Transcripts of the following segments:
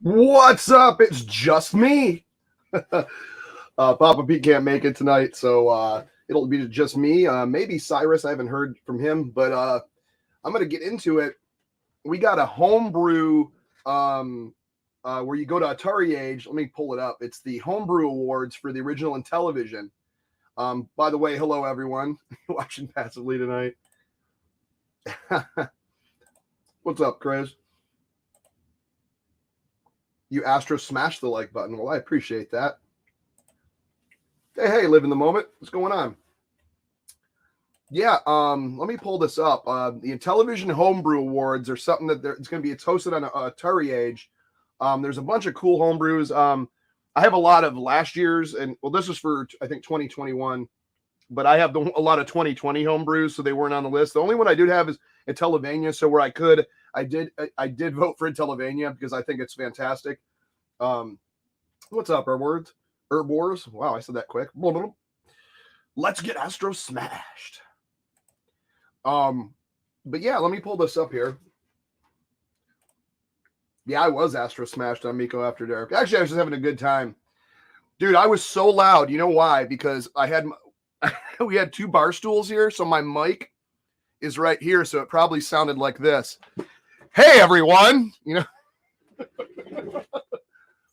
What's up? It's just me. Papa Pete can't make it tonight, so it'll be just me. Maybe Cyrus. I haven't heard from him, but I'm gonna get into it. We got a homebrew where you go to Atari Age. Let me pull it up. It's the Homebrew Awards for the original Intellivision. By the way, hello everyone watching passively tonight. What's up, Chris? You Astrosmashed the like button. Well, I appreciate that. Hey, live in the moment. What's going on? Yeah, let me pull this up. The Intellivision Homebrew Awards are something that it's going to be. It's hosted on Atari Age. There's a bunch of cool homebrews. I have a lot of last year's, and well, this was for I think 2021, but I have a lot of 2020 homebrews, so they weren't on the list. The only one I did have is Intellivision, so where I did vote for Intellivision because I think it's fantastic. What's up, Herb Wars? Wow, I said that quick. Let's get Astrosmashed. But yeah, let me pull this up here. Yeah, I was Astrosmashed on Amico After Dark. Actually, I was just having a good time. Dude, I was so loud. You know why? Because we had two bar stools here, so my mic is right here, so it probably sounded like this. Hey, everyone! You know,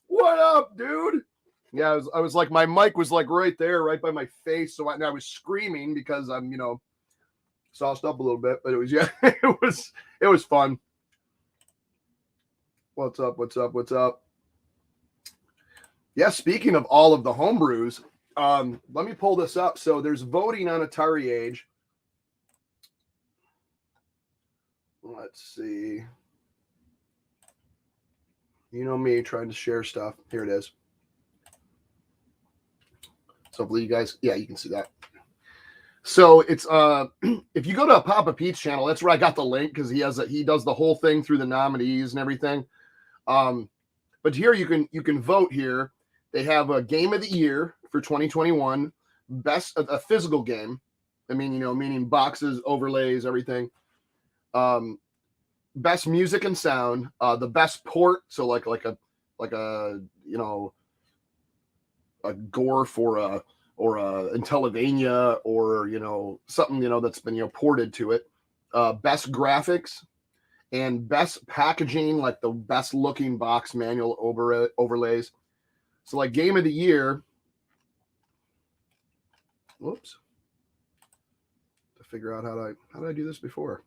what up, dude? Yeah, I was like, my mic was like right there, right by my face, so I was screaming because I'm, sauced up a little bit, but it was it was fun. What's up? Yeah, speaking of all of the homebrews, let me pull this up. So there's voting on Atari Age. Let's see. You know me trying to share stuff. Here it is. So hopefully you guys, yeah, you can see that. So it's if you go to Papa Pete's channel, that's where I got the link because he does the whole thing through the nominees and everything. But here you can vote here. They have a game of the year for 2021, best a physical game. I mean, meaning boxes, overlays, everything. Best music and sound, the best port, so like a a gore for a Intellivision or something that's been ported to it. Best graphics and best packaging, like the best looking box manual overlays. So like game of the year. Whoops. To figure out how did I do this before?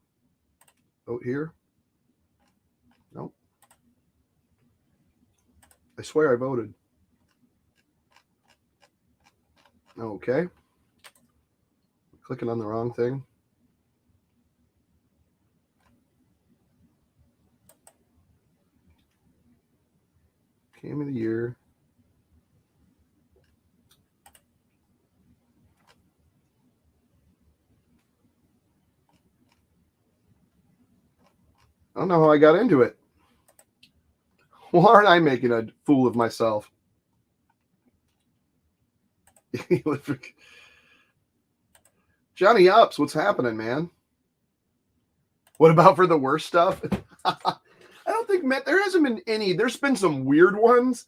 Vote here. Nope. I swear I voted. Okay. Clicking on the wrong thing. Game of the year. I don't know how I got into it. Why aren't I making a fool of myself? Johnny Ups, what's happening, man? What about for the worst stuff? I don't think there hasn't been any. There's been some weird ones,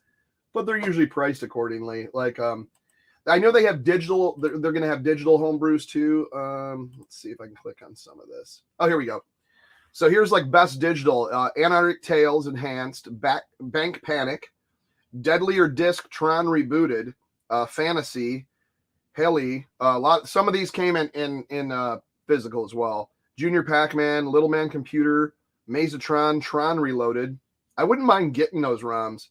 but they're usually priced accordingly. Like I know they have digital. They're going to have digital homebrews too. Let's see if I can click on some of this. Oh, here we go. So here's like best digital: Antarctic Tales Enhanced, Bank Panic, Deadlier Disc Tron Rebooted, Fantasy, Heli. Some of these came in physical as well. Junior Pac-Man, Little Man Computer, Mazatron, Tron Reloaded. I wouldn't mind getting those ROMs.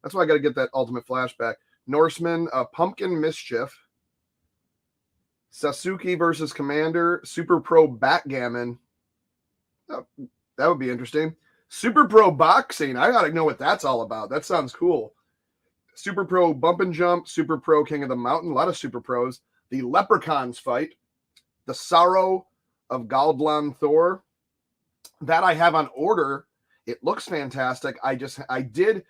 That's why I got to get that Ultimate Flashback. Norseman, Pumpkin Mischief, Sasuke versus Commander, Super Pro Backgammon. Oh, that would be interesting. Super Pro Boxing. I got to know what that's all about. That sounds cool. Super Pro Bump and Jump, Super Pro King of the Mountain. A lot of Super Pros. The Leprechauns Fight. The Sorrow of Galdlan Thor. That I have on order. It looks fantastic. I think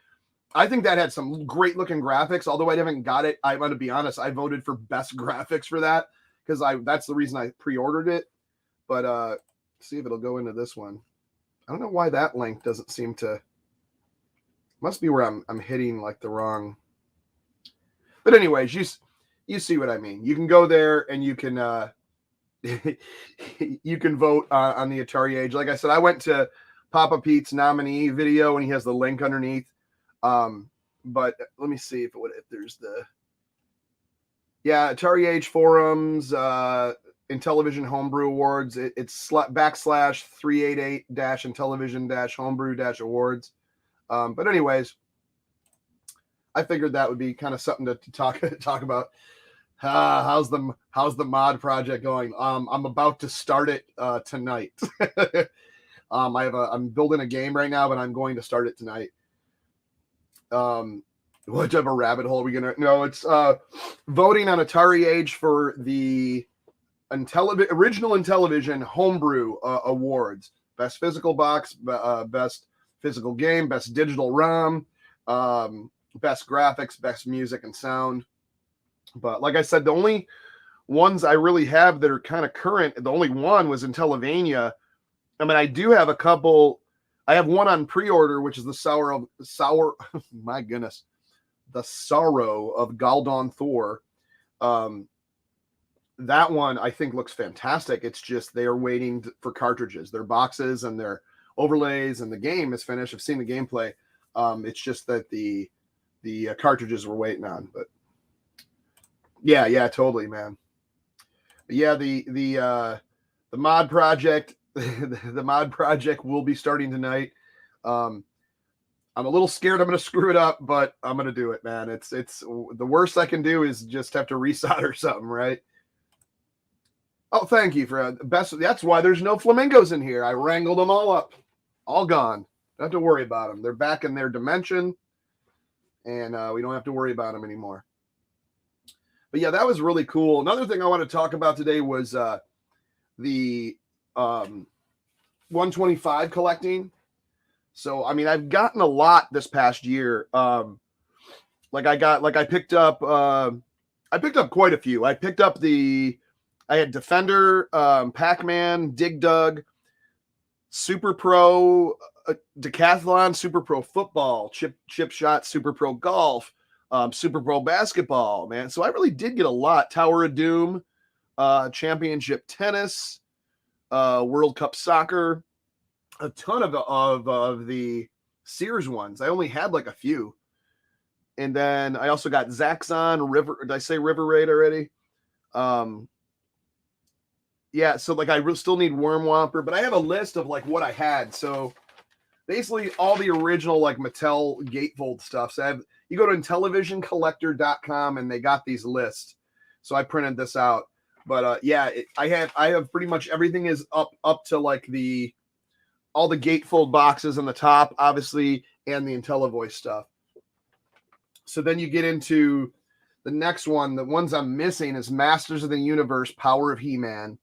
that had some great looking graphics, although I haven't got it. I'm going to be honest. I voted for best graphics for that because that's the reason I pre-ordered it. But see if it'll go into this one. I don't know why that link doesn't seem to. Must be where I'm hitting like the wrong. But anyways, you see what I mean. You can go there and you can you can vote on the Atari Age. Like I said, I went to Papa Pete's nominee video and he has the link underneath. But let me see if there's the Atari Age forums, Intellivision Homebrew Awards. It's /388 Intellivision homebrew awards. But anyways, I figured that would be kind of something to talk about. How's the mod project going? I'm about to start it tonight. I'm building a game right now, but I'm going to start it tonight. What type of rabbit hole are we gonna? No, it's voting on Atari Age for the original Intellivision Homebrew Awards. Best physical box, best physical game, best digital ROM, best graphics, best music and sound. But like I said, the only ones I really have that are kind of current, the only one was Intellivision. I mean, I do have a couple. I have one on pre-order, which is the my goodness, the Sorrow of Galdon Thor. That one I think looks fantastic. It's just they are waiting for cartridges, their boxes and their overlays, and the game is finished. I've seen the gameplay. It's just that the cartridges we're waiting on. But yeah, totally, man. But yeah, the mod project. The mod project will be starting tonight. I'm a little scared I'm going to screw it up, but I'm going to do it, man. It's the worst I can do is just have to resolder something, right? Oh, thank you for best. That's why there's no flamingos in here. I wrangled them all up, all gone. Don't have to worry about them. They're back in their dimension, and we don't have to worry about them anymore. But yeah, that was really cool. Another thing I want to talk about today was the 125 collecting. So I mean, I've gotten a lot this past year. I picked up quite a few. I picked up I had Defender, Pac-Man, Dig Dug, Super Pro Decathlon, Super Pro Football, Chip Shot, Super Pro Golf, Super Pro Basketball, man. So I really did get a lot. Tower of Doom, Championship Tennis, World Cup Soccer, a ton of the Sears ones. I only had like a few. And then I also got Zaxxon, River. Did I say River Raid already? Yeah, so like I still need Worm Whopper, but I have a list of like what I had. So basically all the original like Mattel gatefold stuff. So you go to Intellivisioncollector.com and they got these lists. So I printed this out. But I have pretty much everything is up to like all the gatefold boxes on the top, obviously, and the Intellivoice stuff. So then you get into the next one. The ones I'm missing is Masters of the Universe, Power of He-Man.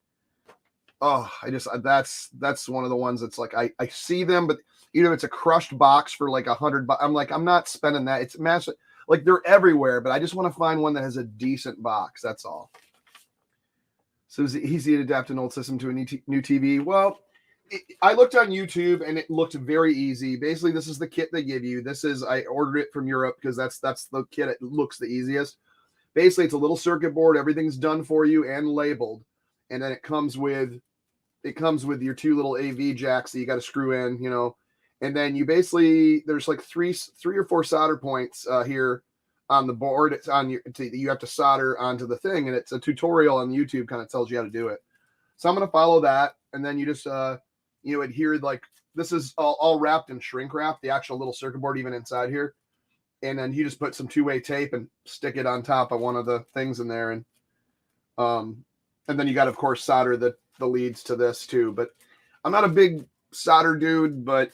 Oh, that's one of the ones that's like I see them, but it's a crushed box for like $100. I'm like, I'm not spending that. It's massive. Like they're everywhere, but I just want to find one that has a decent box. That's all. So is it easy to adapt an old system to a new TV? Well, I looked on YouTube and it looked very easy. Basically, this is the kit they give you. I ordered it from Europe because that's the kit. It looks the easiest. Basically, it's a little circuit board. Everything's done for you and labeled. And then it comes with your two little AV jacks that you got to screw in, and then you basically, there's like three or four solder points here on the board. It's on you have to solder onto the thing, and it's a tutorial on YouTube kind of tells you how to do it. So I'm going to follow that. And then you just, adhere, like this is all wrapped in shrink wrap, the actual little circuit board, even inside here. And then you just put some 2-way tape and stick it on top of one of the things in there. And then you got to, of course, solder the leads to this too. But I'm not a big solder dude, but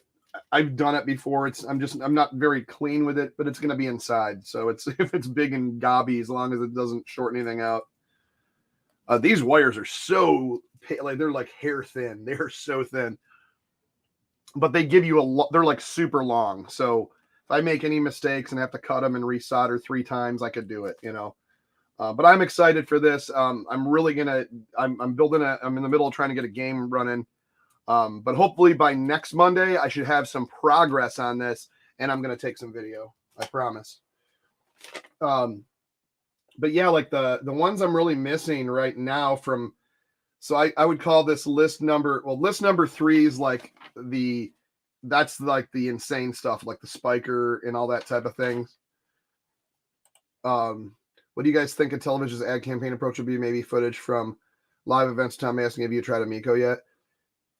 I've done it before. I'm not very clean with it, but it's going to be inside. So if it's big and gobby, as long as it doesn't short anything out. These wires are so like they're like hair thin. They're so thin, but they give you they're like super long. So if I make any mistakes and have to cut them and resolder 3 times, I could do it, But I'm excited for this. I'm building I'm in the middle of trying to get a game running. But hopefully by next Monday, I should have some progress on this and I'm going to take some video. I promise. But yeah, like the ones I'm really missing right now from, so I would call this list number 3 is like that's like the insane stuff, like the spiker and all that type of things. What do you guys think Intellivision's ad campaign approach would be? Maybe footage from live events. Tom asking, have you tried Amico yet?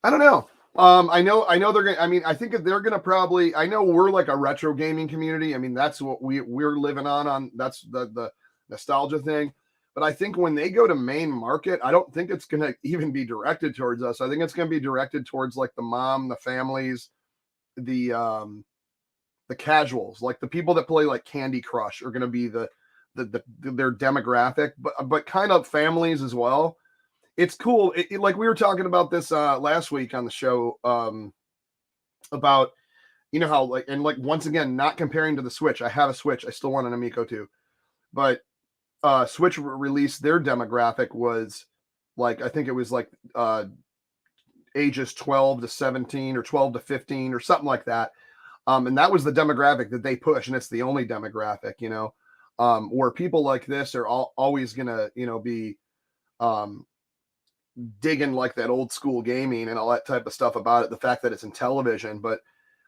I don't know. I know they're gonna. I mean, I think they're gonna probably. I know we're like a retro gaming community. I mean, that's what we're living on. That's the nostalgia thing. But I think when they go to main market, I don't think it's gonna even be directed towards us. I think it's gonna be directed towards like the mom, the families, the casuals, like the people that play like Candy Crush are gonna be their demographic, but kind of families as well. It's cool. Like we were talking about this last week on the show about, you know, how like, and like, once again, not comparing to the Switch. I have a Switch. I still want an Amico too. But Switch released, their demographic was like, I think it was like ages 12 to 17 or 12 to 15 or something like that. And that was the demographic that they push. And it's the only demographic, you know, where people like this are always going to, you know, be digging like that old school gaming and all that type of stuff about it, the fact that it's Intellivision. But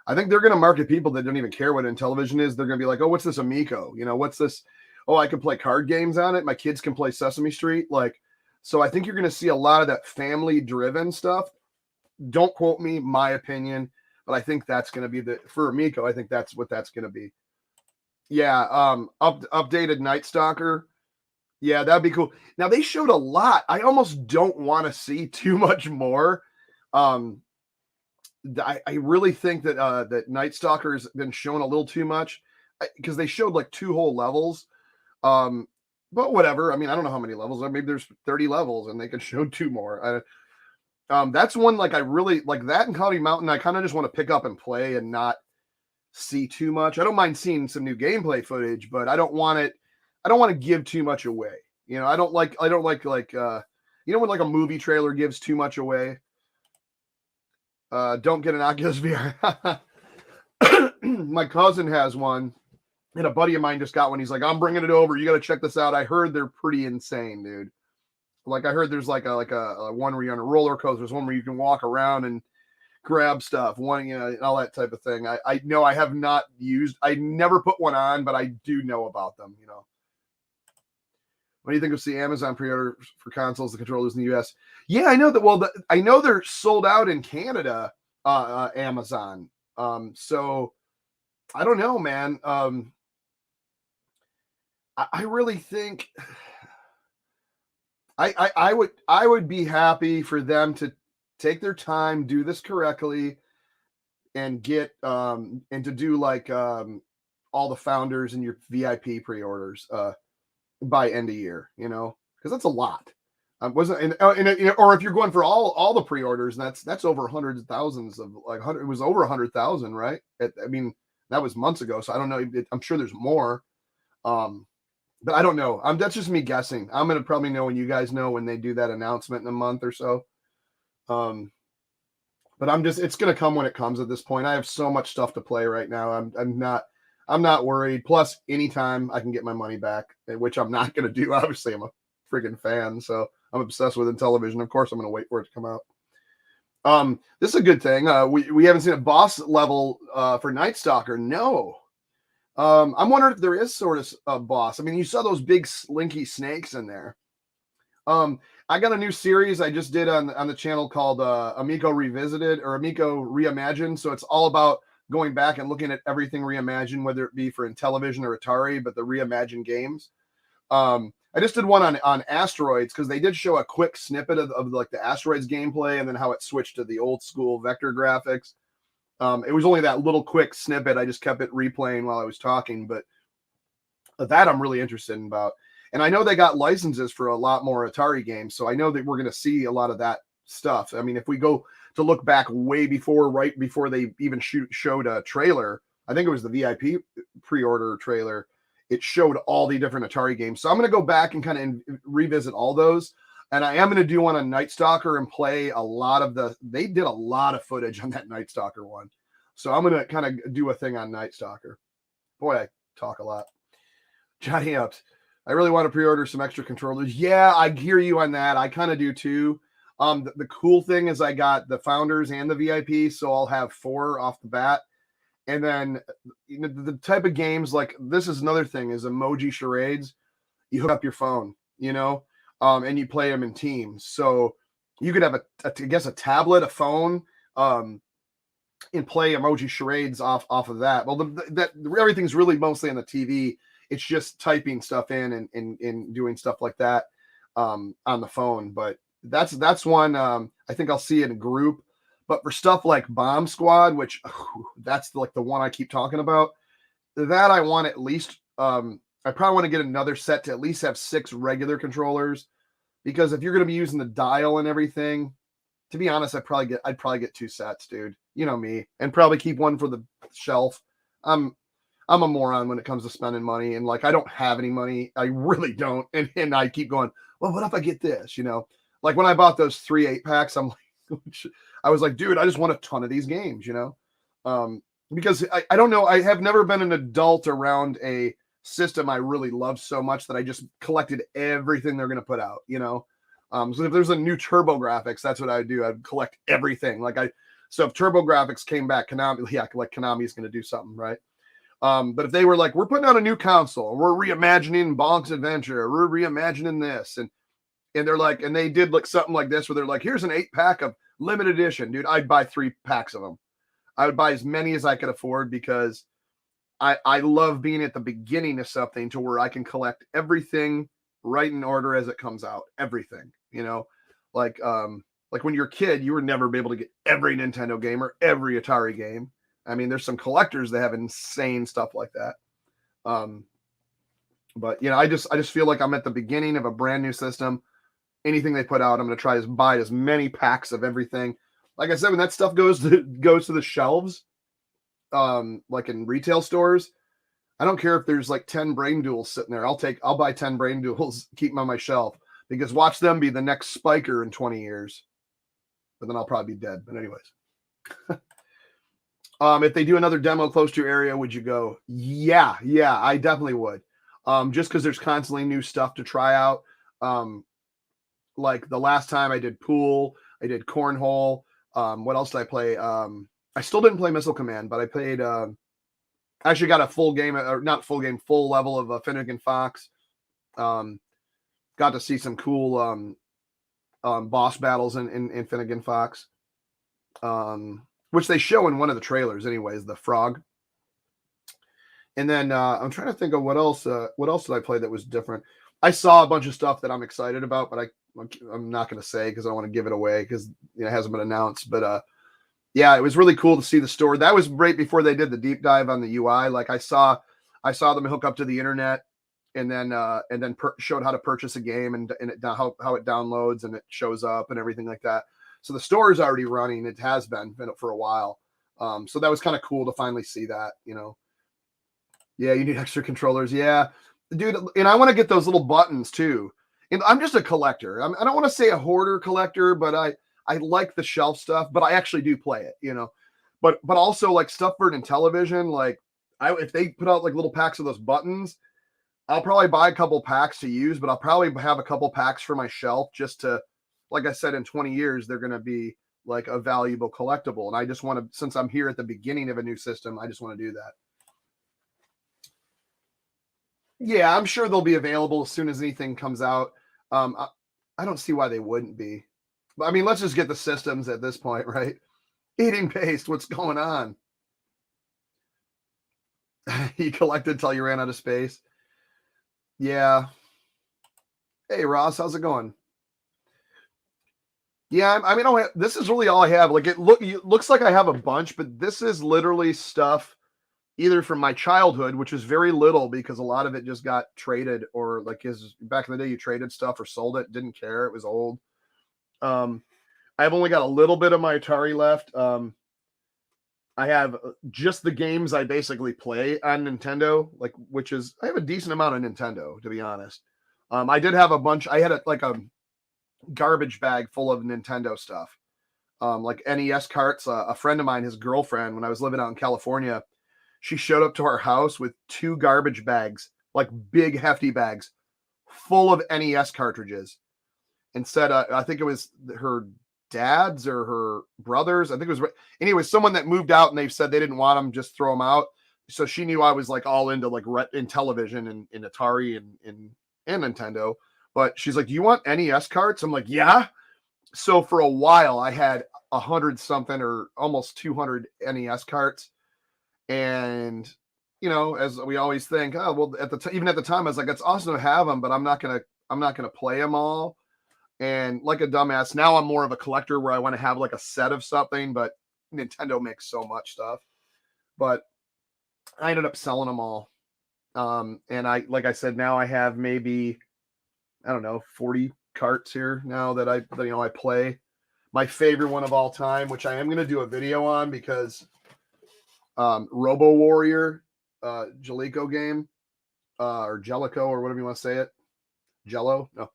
I think they're going to market people that don't even care what Intellivision is. They're going to be like, oh, what's this Amico? You know, what's this? Oh, I can play card games on it. My kids can play Sesame Street. Like, so I think you're going to see a lot of that family driven stuff. Don't quote me, my opinion, but I think that's going to be for Amico. I think that's what that's going to be. Yeah. Updated Night Stalker. Yeah, that'd be cool. Now they showed a lot. I almost don't want to see too much more. I really think that that Night Stalker has been shown a little too much because they showed like 2 whole levels. But whatever. I mean, I don't know how many levels. Maybe there's 30 levels and they could show 2 more. That's one like I really like that in Cloudy Mountain. I kind of just want to pick up and play and not see too much. I don't mind seeing some new gameplay footage, but I don't want to give too much away. You know, I don't like you know, when like a movie trailer gives too much away. Don't get an Oculus VR. My cousin has one, and a buddy of mine just got one. He's like, I'm bringing it over. You got to check this out. I heard they're pretty insane, dude. Like I heard there's like a one where you're on a roller coaster. There's one where you can walk around and grab stuff, one, you know, and all that type of thing. I know I have not used, I never put one on, but I do know about them, you know. What do you think of the Amazon pre-order for consoles, the controllers in the US? Yeah, I know that. Well, I know they're sold out in Canada, Amazon. So I don't know, man. I really think I would be happy for them to take their time, do this correctly, and get and to do like all the founders and your VIP pre-orders by end of year, you know, because that's a lot. Wasn't or if you're going for all the pre-orders, that's over hundreds of thousands of like 100. It was over 100,000, right? I mean, that was months ago, so I don't know. I'm sure there's more, but I don't know. That's just me guessing. I'm gonna probably know when you guys know when they do that announcement in a month or so. But it's gonna come when it comes at this point. I have so much stuff to play right now. I'm not worried. Plus, anytime I can get my money back, which I'm not going to do. Obviously, I'm a friggin' fan, so I'm obsessed with Intellivision. Of course, I'm going to wait for it to come out. This is a good thing. We haven't seen a boss level for Night Stalker. No. I'm wondering if there is sort of a boss. I mean, you saw those big slinky snakes in there. I got a new series I just did on the channel called Amico Revisited or Amico Reimagined. So it's all about going back and looking at everything reimagined, whether it be for Intellivision or Atari, but the reimagined games. I just did one on Asteroids because they did show a quick snippet of like the Asteroids gameplay and then how it switched to the old school vector graphics. It was only that little quick snippet. I just kept it replaying while I was talking, but that I'm really interested about. And I know they got licenses for a lot more Atari games, so I know that we're going to see a lot of that stuff. I mean, if we go to look back way before, right before they even showed a trailer, I think it was the VIP pre-order trailer, it showed all the different Atari games. So I'm going to go back and kind of revisit all those. And I am going to do one on Night Stalker and play a lot of they did a lot of footage on that Night Stalker one. So I'm gonna kind of do a thing on Night Stalker. Boy, I talk a lot. Johnny Ups, I really want to pre-order some extra controllers. Yeah, I hear you on that. I kind of do too. The cool thing is I got the founders and the VIP, so I'll have 4 off the bat. And then the type of games, like this is another thing, is emoji charades. You hook up your phone, and you play them in teams. So you could have I guess a tablet, a phone, and play emoji charades off of that. Well, everything's really mostly on the TV. It's just typing stuff in and doing stuff like that on the phone. But that's one I think I'll see in a group. But for stuff like Bomb Squad, which that's like the one I keep talking about, that I want at least I probably want to get another set to at least have 6 regular controllers, because if you're going to be using the dial and everything, to be honest, I'd probably get 2 sets, dude. You know me, and probably keep one for the shelf. I'm a moron when it comes to spending money, and like I don't have any money. I really don't, and I keep going, well, what if I get this? Like when I bought those 3 8-packs, I'm like, I was like, dude, I just want a ton of these games, because I don't know, I have never been an adult around a system I really love so much that I just collected everything they're going to put out, so if there's a new TurboGrafx, that's what I would do. I'd collect everything. So if TurboGrafx came back, Konami is going to do something, right? But if they were like, we're putting out a new console, we're reimagining Bonk's Adventure, we're reimagining this, and they're like, and they did like something like this where they're like, here's an 8-pack of limited edition, dude. I'd buy 3 packs of them. I would buy as many as I could afford, because I love being at the beginning of something to where I can collect everything right in order as it comes out. Everything, like when you're a kid, you were never able to get every Nintendo game or every Atari game. I mean, there's some collectors that have insane stuff like that. But I just feel like I'm at the beginning of a brand new system. Anything they put out, I'm going to try to buy as many packs of everything. Like I said, when that stuff goes to the shelves, like in retail stores, I don't care if there's like 10 Brain Duels sitting there. I'll buy 10 Brain Duels, keep them on my shelf, because watch them be the next Spiker in 20 years. But then I'll probably be dead. But anyways. If they do another demo close to your area, would you go? Yeah, I definitely would. Just because there's constantly new stuff to try out. Like the last time I did pool, I did cornhole. What else did I play? I still didn't play Missile Command, but I played. I actually got a full game, or not full game, full level of Finnegan Fox. Got to see some cool boss battles in Finnegan Fox. Which they show in one of the trailers, anyways, the frog. And then I'm trying to think of what else did I play that was different. I saw a bunch of stuff that I'm excited about, but I'm not going to say because I don't want to give it away because it hasn't been announced. But yeah, it was really cool to see the store. That was right before they did the deep dive on the UI. Like I saw them hook up to the internet and then showed how to purchase a game and how it downloads and it shows up and everything like that. So the store is already running. It has been for a while. So that was kind of cool to finally see that, Yeah, you need extra controllers. Yeah, dude. And I want to get those little buttons too. And I'm just a collector. I don't want to say a hoarder collector, but I like the shelf stuff, but I actually do play it, But also like stuff for Intellivision, like if they put out like little packs of those buttons, I'll probably buy a couple packs to use, but I'll probably have a couple packs for my shelf just to, like I said, in 20 years, they're going to be like a valuable collectible. And I just want to, since I'm here at the beginning of a new system, I just want to do that. Yeah, I'm sure they'll be available as soon as anything comes out. I don't see why they wouldn't be. But I mean, let's just get the systems at this point, right? Eating paste, what's going on? You collected till you ran out of space. Yeah. Hey, Ross, how's it going? Yeah, I mean, this is really all I have. Like, it looks like I have a bunch, but this is literally stuff either from my childhood, which is very little because a lot of it just got traded, or like back in the day, you traded stuff or sold it, didn't care, it was old. I've only got a little bit of my Atari left. I have just the games I basically play on Nintendo, like I have a decent amount of Nintendo, to be honest. I did have a bunch. I had a garbage bag full of Nintendo stuff. like NES carts. A friend of mine, his girlfriend, when I was living out in California, she showed up to our house with 2 garbage bags, like big hefty bags, full of NES cartridges, and said, I think it was her dad's or her brother's. I think it was anyway, someone that moved out, and they said they didn't want them, just throw them out. So she knew I was like all into like Intellivision and Atari and Nintendo. But she's like, "Do you want NES carts?" I'm like, "Yeah." So for a while, I had 100 something or almost 200 NES carts, and as we always think, oh well, even at the time, I was like, "It's awesome to have them," but I'm not gonna play them all. And like a dumbass, now I'm more of a collector where I want to have like a set of something, but Nintendo makes so much stuff. But I ended up selling them all. And like I said, now I have maybe, I don't know, 40 carts here now that I play. My favorite one of all time, which I am going to do a video on because Robo Warrior, Jaleco game, or Jellico, or whatever you want to say it. Jello? No.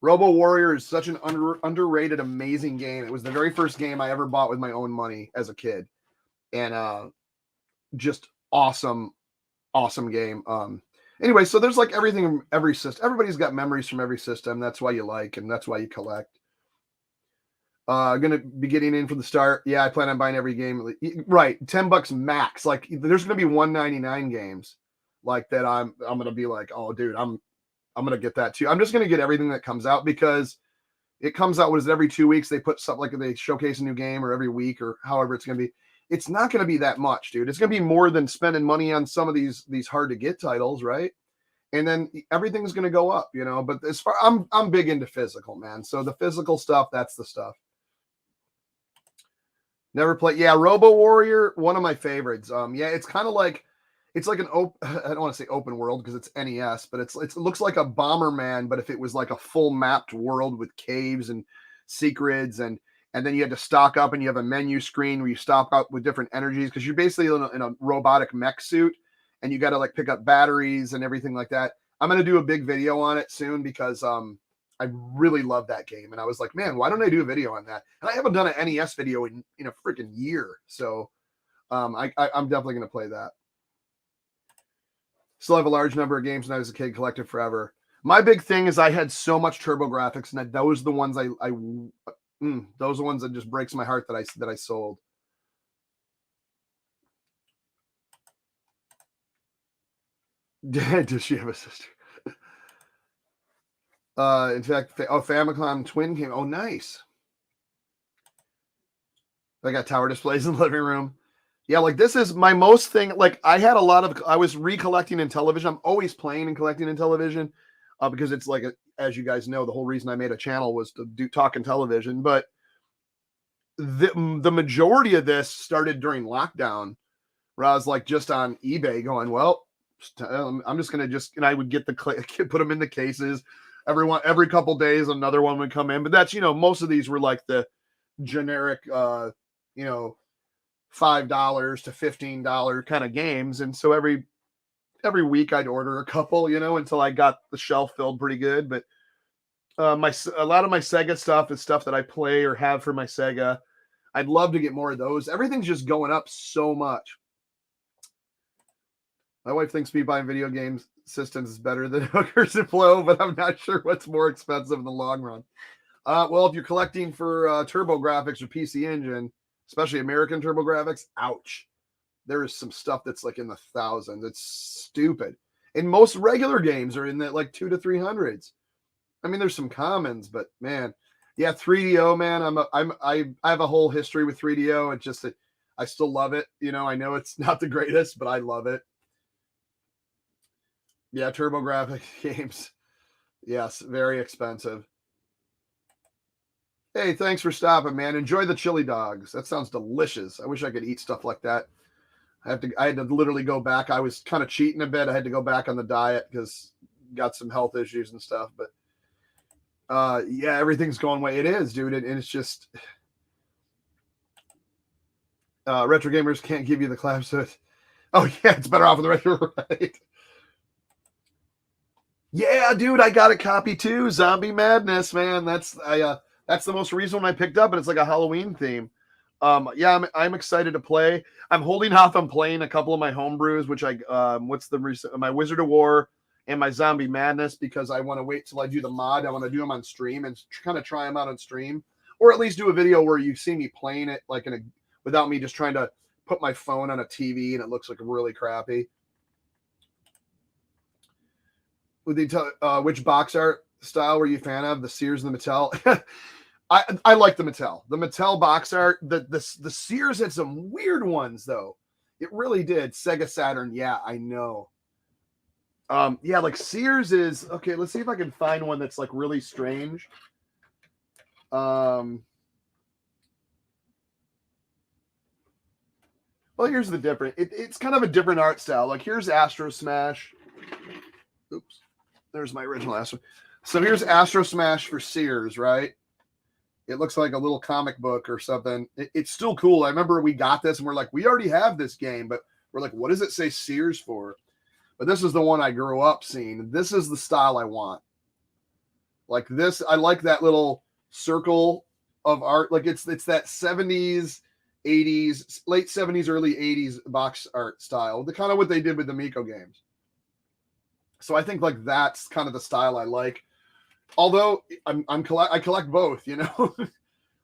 Robo Warrior is such an underrated, amazing game. It was the very first game I ever bought with my own money as a kid. And just awesome game. Anyway, so there's like everything from every system. Everybody's got memories from every system. That's why you like, and that's why you collect. Gonna be getting in from the start. Yeah, I plan on buying every game. Right, $10 max. Like there's gonna be $1.99 games like that. I'm gonna be like, oh, dude, I'm gonna get that too. I'm just gonna get everything that comes out because it comes out. What is it, every 2 weeks? They put something like they showcase a new game, or every week, or however it's gonna be. It's not gonna be that much, dude. It's gonna be more than spending money on some of these hard to get titles, right? And then everything's gonna go up, But as far I'm big into physical, man. So the physical stuff, that's the stuff. Never played. Yeah, Robo Warrior, one of my favorites. Yeah, it's kind of like an open. I don't want to say open world because it's NES, but it looks like a Bomberman, but if it was like a full mapped world with caves and secrets, and then you had to stock up, and you have a menu screen where you stock up with different energies because you're basically in a robotic mech suit, and you got to like pick up batteries and everything like that. I'm gonna do a big video on it soon because I really love that game. And I was like, man, why don't I do a video on that? And I haven't done an NES video in a freaking year. So I'm definitely going to play that. Still have a large number of games when I was a kid, collected forever. My big thing is I had so much TurboGrafx, and those are the ones those are the ones that just breaks my heart that I sold. Does she have a sister? In fact, Famicom Twin game. Oh, nice. I got tower displays in the living room. Yeah, like this is my most thing. Like I was recollecting Intellivision. I'm always playing and collecting Intellivision because it's like, as you guys know, the whole reason I made a channel was to do talk Intellivision. But the majority of this started during lockdown, where I was like just on eBay going, well, I'm just going to and I would get put them in the cases. Every couple days, another one would come in. But that's, most of these were like the generic, $5 to $15 kind of games. And so every week I'd order a couple, until I got the shelf filled pretty good. But a lot of my Sega stuff is stuff that I play or have for my Sega. I'd love to get more of those. Everything's just going up so much. My wife thinks me buying video games systems is better than hookers and flow, but I'm not sure what's more expensive in the long run. Well, if you're collecting for TurboGrafx or PC Engine, especially American TurboGrafx, ouch. There is some stuff that's like in the thousands. It's stupid. And most regular games are in the like 200 to 300s. I mean, there's some commons, but man, yeah, 3DO, man. I have a whole history with 3DO. It's just that I still love it. I know it's not the greatest, but I love it. Yeah, TurboGrafx games. Yes, very expensive. Hey, thanks for stopping, man. Enjoy the chili dogs. That sounds delicious. I wish I could eat stuff like that. I had to literally go back. I was kind of cheating a bit. I had to go back on the diet because got some health issues and stuff. But yeah, everything's going way. It is, dude. And it's just retro gamers can't give you the clap. So oh yeah, it's better off with the retro, right? Yeah, dude, I got a copy too. Zombie Madness, man. That's the most recent one I picked up, and it's like a Halloween theme. Yeah, I'm excited to play. I'm holding off on playing a couple of my homebrews, which my Wizard of War and my Zombie Madness, because I want to wait till I do the mod. I want to do them on stream and kind of try them out on stream, or at least do a video where you see me playing it like without me just trying to put my phone on a TV and it looks like really crappy. Which box art style were you a fan of? The Sears and the Mattel? I like the Mattel. The Mattel box art. The Sears had some weird ones though. It really did. Sega Saturn. Yeah, I know. Yeah, like Sears is okay. Let's see if I can find one that's like really strange. Well, here's the different. It's kind of a different art style. Like here's Astrosmashed. Oops. There's my original Astro. So here's Astrosmashed for Sears, right? It looks like a little comic book or something. It's still cool. I remember we got this and we're like, we already have this game, but we're like, what does it say Sears for? But this is the one I grew up seeing. This is the style I want. Like this, I like that little circle of art. Like it's that 70s, 80s, late 70s, early 80s box art style. The kind of what they did with the Amico games. So I think like that's kind of the style I like. Although I collect both, you know,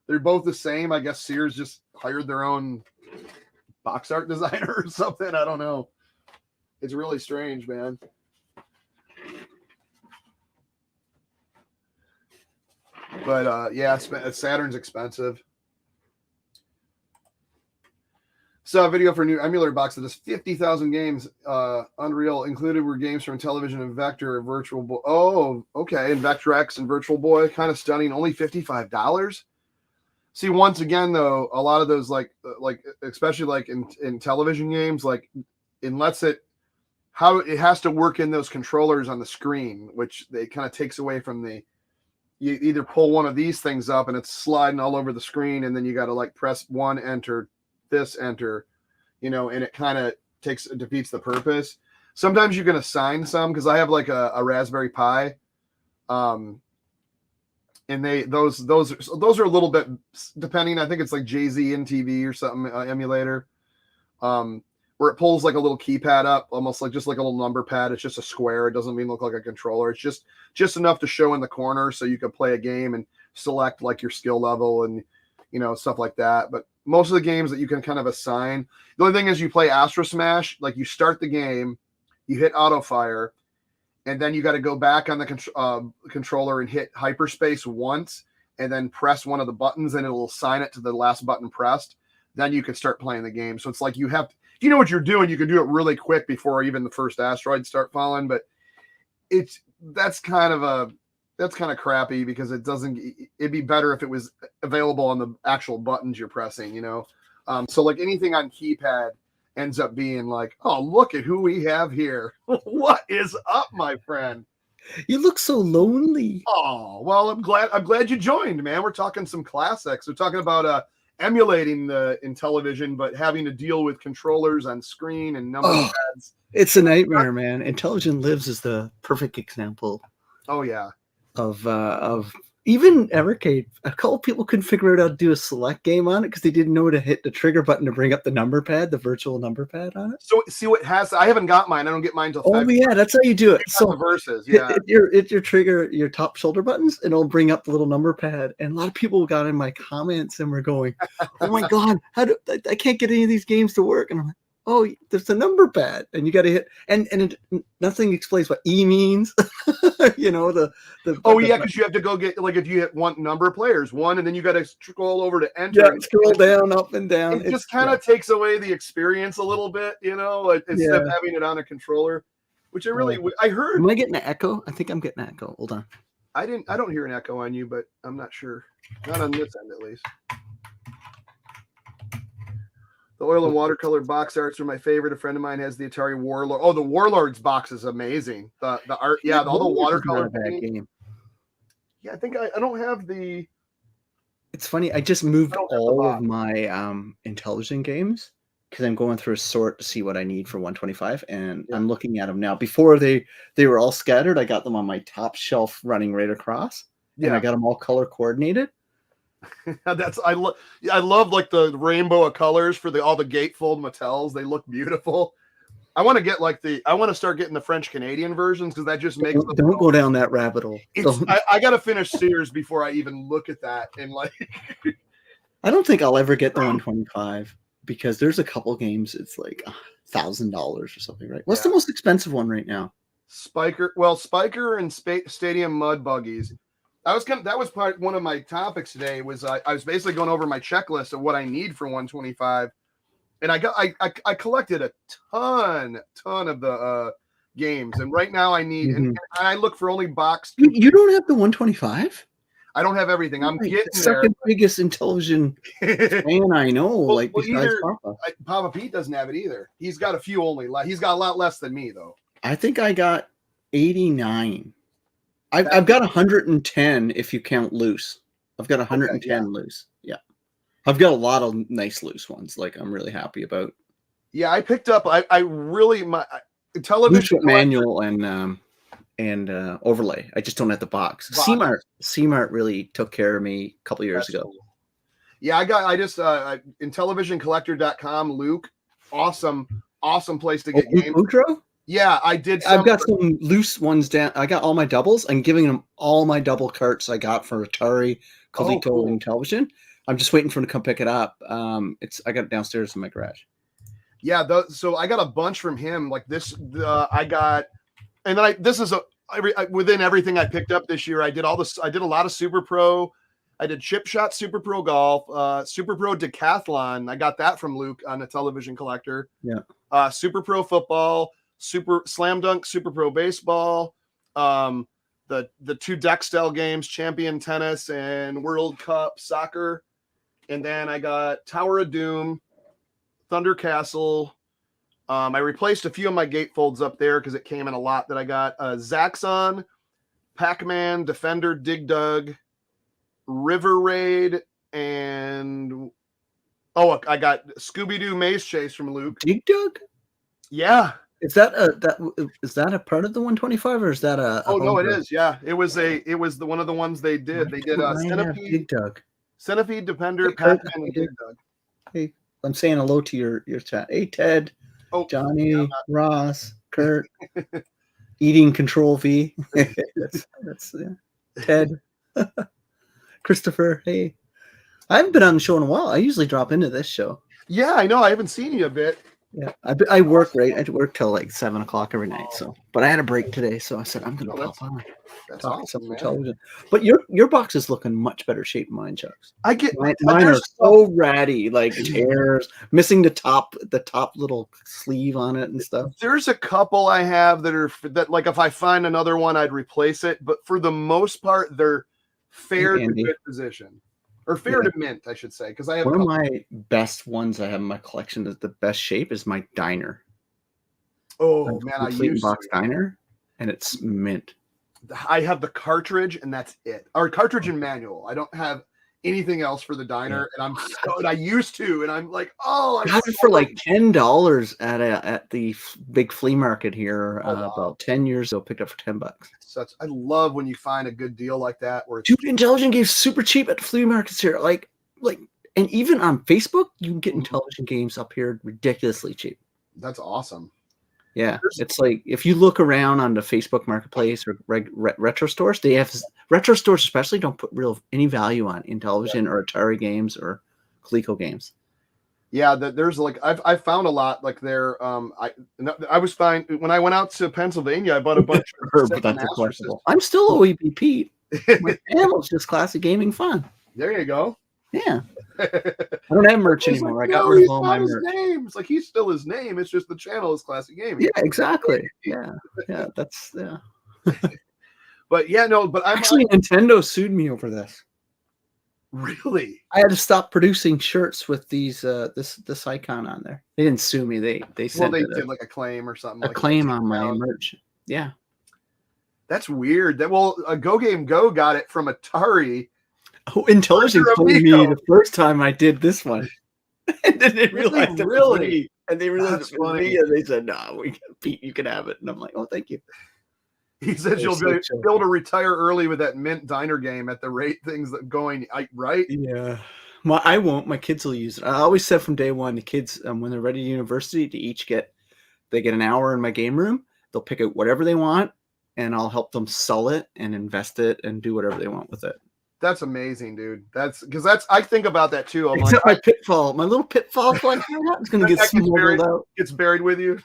they're both the same. I guess Sears just hired their own box art designer or something. I don't know. It's really strange, man. But yeah, Saturn's expensive. Saw a video for a new emulator box that has 50,000 games. Unreal included were games from Intellivision and Vector, Virtual Boy. Oh, okay. And Vector X and Virtual Boy. Kind of stunning. Only $55. See, once again, though, a lot of those, like especially like in television games, like unless how it has to work in those controllers on the screen, which they kind of takes away from you either pull one of these things up and it's sliding all over the screen, and then you got to like press one, enter, this, enter, you know, and it kind of defeats the purpose. Sometimes you can assign some, because I have like a Raspberry Pi, and those are a little bit depending. I think it's like JZ NTV or something emulator, where it pulls like a little keypad up, almost like just like a little number pad. It's just a square. It doesn't even look like a controller. It's just enough to show in the corner so you can play a game and select like your skill level and, you know, stuff like that. But most of the games that you can kind of assign, the only thing is you play Astrosmashed, like you start the game, you hit auto fire, and then you got to go back on the controller and hit hyperspace once, and then press one of the buttons, and it'll assign it to the last button pressed. Then you can start playing the game. So it's like you have to, if you know what you're doing, you can do it really quick before even the first asteroids start falling. But that's kind of crappy, because it'd be better if it was available on the actual buttons you're pressing, you know? So like anything on keypad ends up being like, oh, look at who we have here. What is up, my friend? You look so lonely. Oh, well, I'm glad you joined, man. We're talking some classics. We're talking about emulating the Intellivision, but having to deal with controllers on screen and number pads. It's a nightmare, man. Intellivision Lives is the perfect example. Oh yeah. Of even Evercade. A couple people couldn't figure out how to do a select game on it because they didn't know to hit the trigger button to bring up the number pad, the virtual number pad on it. So see what has, I haven't got mine. I don't get mine till February. Yeah, that's how you do it. So versus, yeah. Hit your trigger, your top shoulder buttons, and it'll bring up the little number pad. And a lot of people got in my comments and were going, "Oh my god, I can't get any of these games to work." And I'm like, oh, there's a number pad, and you got to hit, and nothing explains what E means. You know, because you have to go get, like, if you hit one number of players, one, and then you got to scroll over to enter. Yeah, scroll down, up and down. It just kind of takes away the experience a little bit, you know, like, instead of having it on a controller, which I heard. Am I getting an echo? I think I'm getting an echo. Hold on. I don't hear an echo on you, but I'm not sure. Not on this end, at least. The oil and watercolor box arts are my favorite. A friend of mine has the Atari Warlord. Oh, the Warlords box is amazing. The art, yeah, all the watercolor game. Yeah, I think I don't have the. It's funny. I just moved all of my Intellivision games because I'm going through a sort to see what I need for 125, and I'm looking at them now. Before they were all scattered. I got them on my top shelf running right across, and I got them all color coordinated. I love like the rainbow of colors for all the gatefold Mattels. They look beautiful. I want to get I want to start getting the French Canadian versions because that just makes don't go down that rabbit hole. I got to finish Sears before I even look at that. And like, I don't think I'll ever get the 125 because there's a couple games. It's like $1,000 or something, right? What's the most expensive one right now? Spiker and Stadium Mud Buggies. That was one of my topics today. Was I was basically going over my checklist of what I need for 125. And I collected a ton of the games, and right now I need and I look for only boxed. You don't have the 125? I don't have everything. I'm getting the second biggest Intellivision fan I know. Besides Papa. Papa Pete doesn't have it either. He's got a few only. He's got a lot less than me though. I think I got 89. I've got 110 if you count loose. I've got 110 loose. Yeah. I've got a lot of nice loose ones. Like I'm really happy about. Yeah, I picked up. I really my Intellivision manual and overlay. I just don't have the box. C-Mart really took care of me a couple years ago. Cool. Yeah, I just Intellivisioncollector.com. Luke, awesome place to get games. Boudreaux? Yeah, I did. I've got some loose ones down. I got all my doubles. I'm giving them all my double carts I got for Atari, Coleco, and Intellivision. I'm just waiting for them to come pick it up. I got it downstairs in my garage. Yeah, so I got a bunch from him. Like this, I got, and then within everything I picked up this year, I did all this. I did a lot of Super Pro. I did Chip Shot Super Pro Golf, Super Pro Decathlon. I got that from Luke on the Television Collector. Yeah. Super Pro Football, Super Slam Dunk, Super Pro Baseball, the two deck style games, Champion Tennis and World Cup Soccer. And then I got Tower of Doom, Thunder Castle. I replaced a few of my gatefolds up there because it came in a lot that I got. Zaxxon, Pac-Man, Defender, Dig Dug, River Raid, and I got Scooby-Doo Maze Chase from Luke. Dig Dug? Yeah. Is that a part of the 125 or is that a no, it is. Yeah. It was one of the ones they did. They did Centipede, Dig Dug. Centipede, Defender, Pac-Man, and Dig Dug. Hey, I'm saying hello to your chat. Hey, Ted, Johnny, Ross, Kurt, eating Control V. that's Ted, Christopher. Hey, I haven't been on the show in a while. I usually drop into this show. Yeah, I know. I haven't seen you a bit. Yeah, I work right. I work till like 7 o'clock every night. So, but I had a break today, so I said I'm going to pop on. That's awesome, man. Television. But your box is looking much better shape than mine, Chucks. I get mine are so ratty, like tears, missing the top little sleeve on it and stuff. There's a couple I have that like if I find another one, I'd replace it. But for the most part, they're fair to good position. Or fair to mint, I should say, because I have one of my best ones I have in my collection is the best shape is my diner. Oh man, I use box diner, and it's mint. I have the cartridge, and that's it. Or cartridge and manual. I don't have anything else for the diner, and I used to, and I'm like, I got it for like $10 at the big flea market here about 10 years ago. Picked up for $10. I love when you find a good deal like that. Where dude, Intellivision games super cheap at flea markets here, like, and even on Facebook, you can get Intellivision games up here ridiculously cheap. That's awesome. Yeah, it's like if you look around on the Facebook Marketplace or retro stores, they have retro stores especially don't put any value on Intellivision or Atari games or Coleco games. Yeah, there's like I found a lot like there. I was fine when I went out to Pennsylvania. I bought a bunch of. I'm still OEBP. My channel's just classic gaming fun. There you go. Yeah. I don't have merch anymore. Like, I got rid of all my merch. Name. It's like he's still his name. It's just the channel is classic gaming. Yeah, exactly. Yeah. That's. But yeah, no. But actually Nintendo sued me over this. Really? I had to stop producing shirts with these this icon on there. They didn't sue me. They sent they did like a claim or something. A claim on my merch. Yeah. That's weird. Go Game Go got it from Atari. Oh, Intellivision told me the first time I did this one. And then they realized it was me. And they realized it was me, and they said, "No, Pete, you can have it." And I'm like, "Oh, thank you." He says you'll be able to retire early with that Mint Diner game at the rate things that going right. Yeah. I won't. My kids will use it. I always said from day one, the kids, when they're ready to university, they get an hour in my game room. They'll pick out whatever they want, and I'll help them sell it and invest it and do whatever they want with it. That's amazing, dude. I think about that too. I'm Except my little pitfall collection is going to get smuggled out. Gets buried with you.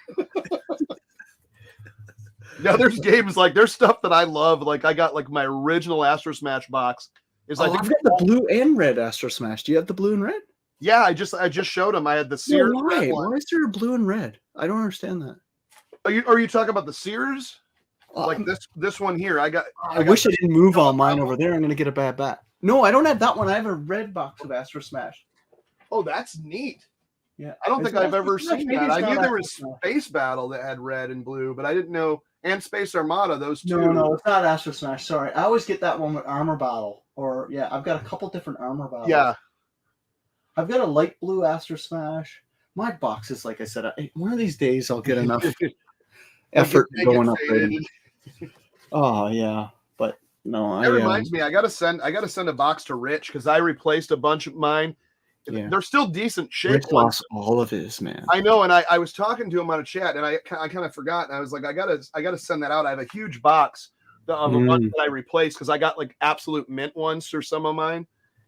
Now there's games there's stuff that I love. Like I got my original Astrosmashed box. I've got the blue and red Astrosmashed. Do you have the blue and red? Yeah, I just showed him. I had the Sears. Why? Why is there a blue and red? I don't understand that. Are you talking about the Sears? Like this one here. I wish I didn't move all mine over there. I'm going to get a bad bat. No, I don't have that one. I have a red box of Astrosmashed. Oh, that's neat. Yeah, I don't think I've ever seen that. I knew there was Space Battle that had red and blue, but I didn't know. And Space Armada, those two. No, it's not Astrosmashed. Sorry, I always get that one with Armor Battle. I've got a couple different Armor Battles. Yeah, I've got a light blue Astrosmash. My box is, like I said, one of these days I'll get enough effort going up there. Oh yeah, but no. That reminds me, I gotta send a box to Rich because I replaced a bunch of mine. Yeah. They're still decent shape. Rich lost all of his, man. I know, and I was talking to him on a chat, and I kind of forgot. And I was like, I gotta send that out. I have a huge box of the ones that I replaced because I got absolute mint ones for some of mine,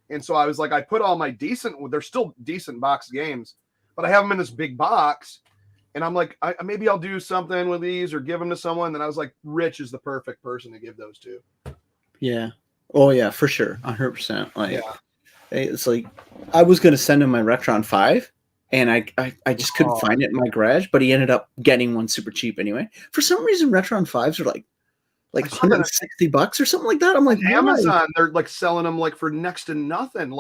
and so I was like, I put all my decent. They're still decent box games, but I have them in this big box, and I'm like, maybe I'll do something with these or give them to someone. And I was like, Rich is the perfect person to give those to. Yeah. Oh yeah, for sure, 100%. Yeah. It's like I was going to send him my Retron 5, and I just couldn't find it in my garage, but he ended up getting one super cheap anyway. For some reason, Retron 5s are like $160 or something like that. I'm like, Amazon, they're selling them for next to nothing.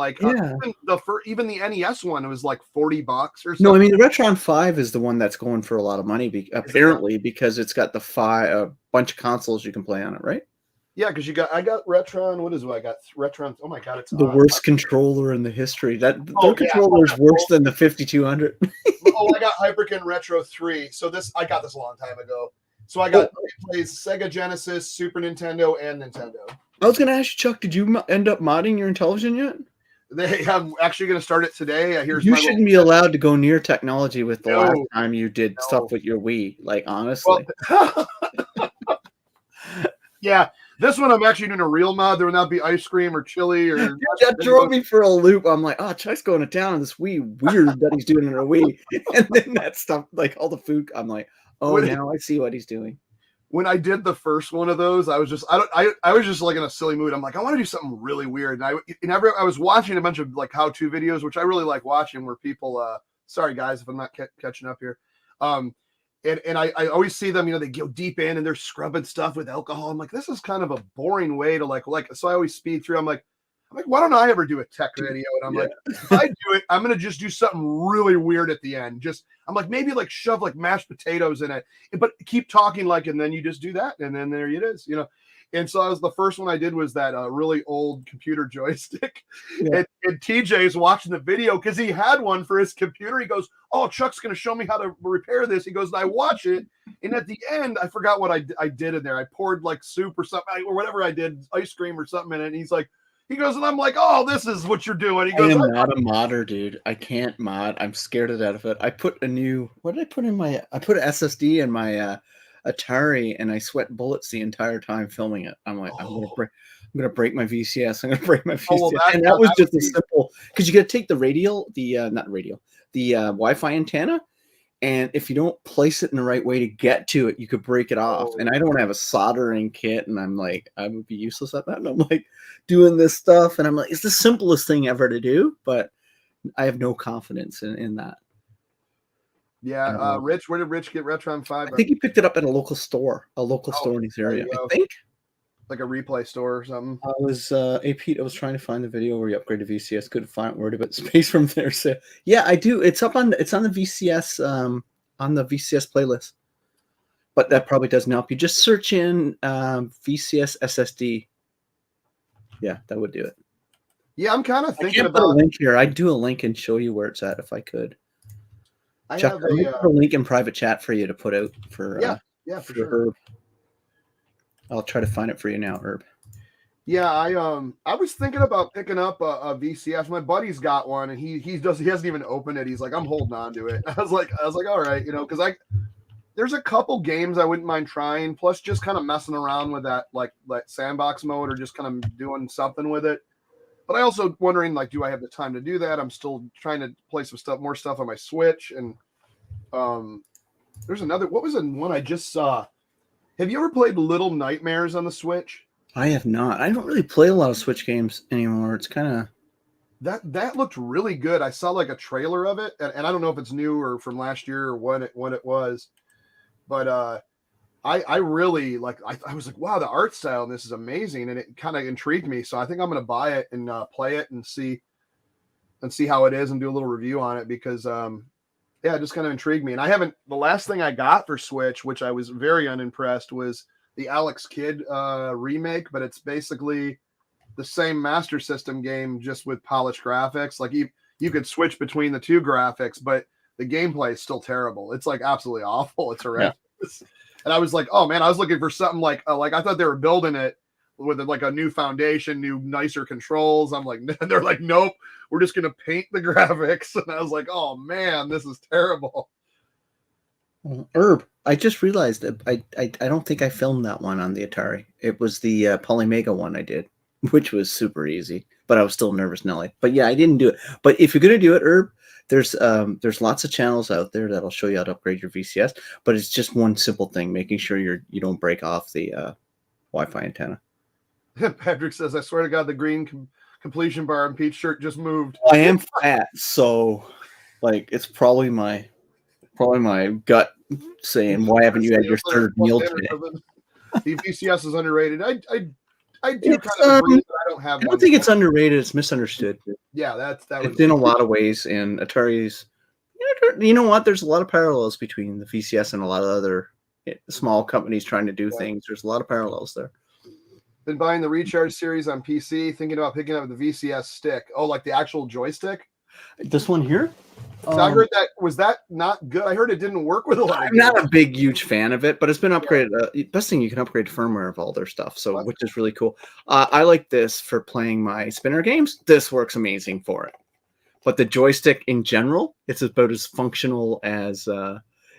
Even the NES one, it was $40 or something. No, I mean the Retron 5 is the one that's going for a lot of money, apparently, because it's got a bunch of consoles you can play on it, right? Yeah, because I got Retron. What is it? I got Retron. Oh my god, it's the worst controller in the history. Their controller is worse than the 5200. I got Hyperkin Retro 3. So I got this a long time ago. So I got it plays Sega Genesis, Super Nintendo, and Nintendo. I was going to ask you, Chuck, did you end up modding your Intellivision yet? I'm actually going to start it today. You shouldn't be allowed to go near technology with the last time you did stuff with your Wii. Honestly. Well, yeah. This one, I'm actually doing a real mod. There will not be ice cream or chili or. That drove me for a loop. I'm like, Chuck's going to town on this weird that he's doing in a Wii. And then that stuff, all the food, I'm like, now I see what he's doing. When I did the first one of those, I was just in a silly mood. I'm like, I want to do something really weird. And I was watching a bunch of how-to videos, which I really like watching, where people. Sorry guys, if I'm not catching up here. And I always see them, they go deep in and they're scrubbing stuff with alcohol. I'm like, this is kind of a boring way to so I always speed through. I'm like, why don't I ever do a tech video? And I'm like, if I do it, I'm going to just do something really weird at the end. I'm like, maybe shove mashed potatoes in it, but keep talking and then you just do that. And then there it is, And so the first one I did was that really old computer joystick. Yeah. And TJ's watching the video because he had one for his computer. He goes, Chuck's going to show me how to repair this. He goes, and I watch it. And at the end, I forgot what I did in there. I poured soup or something or whatever I did, ice cream or something in it. And he goes, and I'm like, this is what you're doing. He goes, I am not a modder, dude. I can't mod. I'm scared of it. I put what did I put in I put an SSD in my Atari, and I sweat bullets the entire time filming it. I'm like, I'm gonna break my VCS. I'm gonna break my VCS. And that was just a simple, because you got to take the Wi-Fi antenna, and if you don't place it in the right way to get to it, you could break it off. And I don't have a soldering kit, and I'm like, I would be useless at that. And I'm doing this stuff, and I'm like, it's the simplest thing ever to do, but I have no confidence in that. Yeah, Rich, where did Rich get Retron 5? I think he picked it up at a local store in his area. I think. Like a replay store or something. I was Pete, I was trying to find the video where you upgrade to VCS. Couldn't find word about space from there. So yeah, I do. It's on the VCS playlist. But that probably doesn't help you. Just search in VCS SSD. Yeah, that would do it. Yeah, I'm kind of thinking about a link here. I'd do a link and show you where it's at if I could. Chuck, I'll put a link in private chat for you to put out for for sure. I'll try to find it for you now, Herb. Yeah, I was thinking about picking up a VCS. My buddy's got one, and he hasn't even opened it. He's like, I'm holding on to it. I was like, all right, because there's a couple games I wouldn't mind trying. Plus, just kind of messing around with that sandbox mode, or just kind of doing something with it. But I also wondering, like, do I have the time to do that? I'm still trying to play more stuff on my Switch, and there's another. What was the one I just saw? Have you ever played Little Nightmares on the Switch? I have not. I don't really play a lot of Switch games anymore. It's kind of that looked really good. I saw like a trailer of it, and I don't know if it's new or from last year or when it was, but I really like. I was like, wow, the art style in this is amazing, and it kind of intrigued me. So I think I'm gonna buy it and play it and see how it is and do a little review on it because yeah, it just kind of intrigued me. And I haven't. The last thing I got for Switch, which I was very unimpressed, was the Alex Kidd remake, but it's basically the same Master System game just with polished graphics. Like you could switch between the two graphics, but the gameplay is still terrible. It's like absolutely awful. It's horrendous. Yeah. And I was like, oh man, I was looking for something like I thought they were building it with like a new foundation, new nicer controls. I'm like, they're like, nope, we're just gonna paint the graphics. And I was like, oh man, this is terrible. Herb, I just realized that I don't think I filmed that one on the Atari. It was the Polymega one I did, which was super easy, but I was still nervous Nelly. But yeah, I didn't do it. But if you're gonna do it, Herb, there's lots of channels out there that'll show you how to upgrade your VCS. But it's just one simple thing: making sure you don't break off the Wi-Fi antenna. Patrick says, "I swear to God, the green completion bar on Pete's shirt just moved." I am fat, so like it's probably my gut saying, "Why haven't you had your third meal today?" The VCS is underrated. I do kind of agree that I don't have. I don't think it's underrated. It's misunderstood. Yeah, it's in a lot of ways. And Atari's, you know what? There's a lot of parallels between the VCS and a lot of other small companies trying to do things. There's a lot of parallels there. Been buying the Recharge series on PC. Thinking about picking up the VCS stick. Oh, like the actual joystick. This one here. So I heard that not good. I heard it didn't work with a lot. I'm not a big, huge fan of it, but it's been upgraded. Best thing you can upgrade firmware of all their stuff, so which is really cool. I like this for playing my spinner games. This works amazing for it. But the joystick in general, it's about as functional as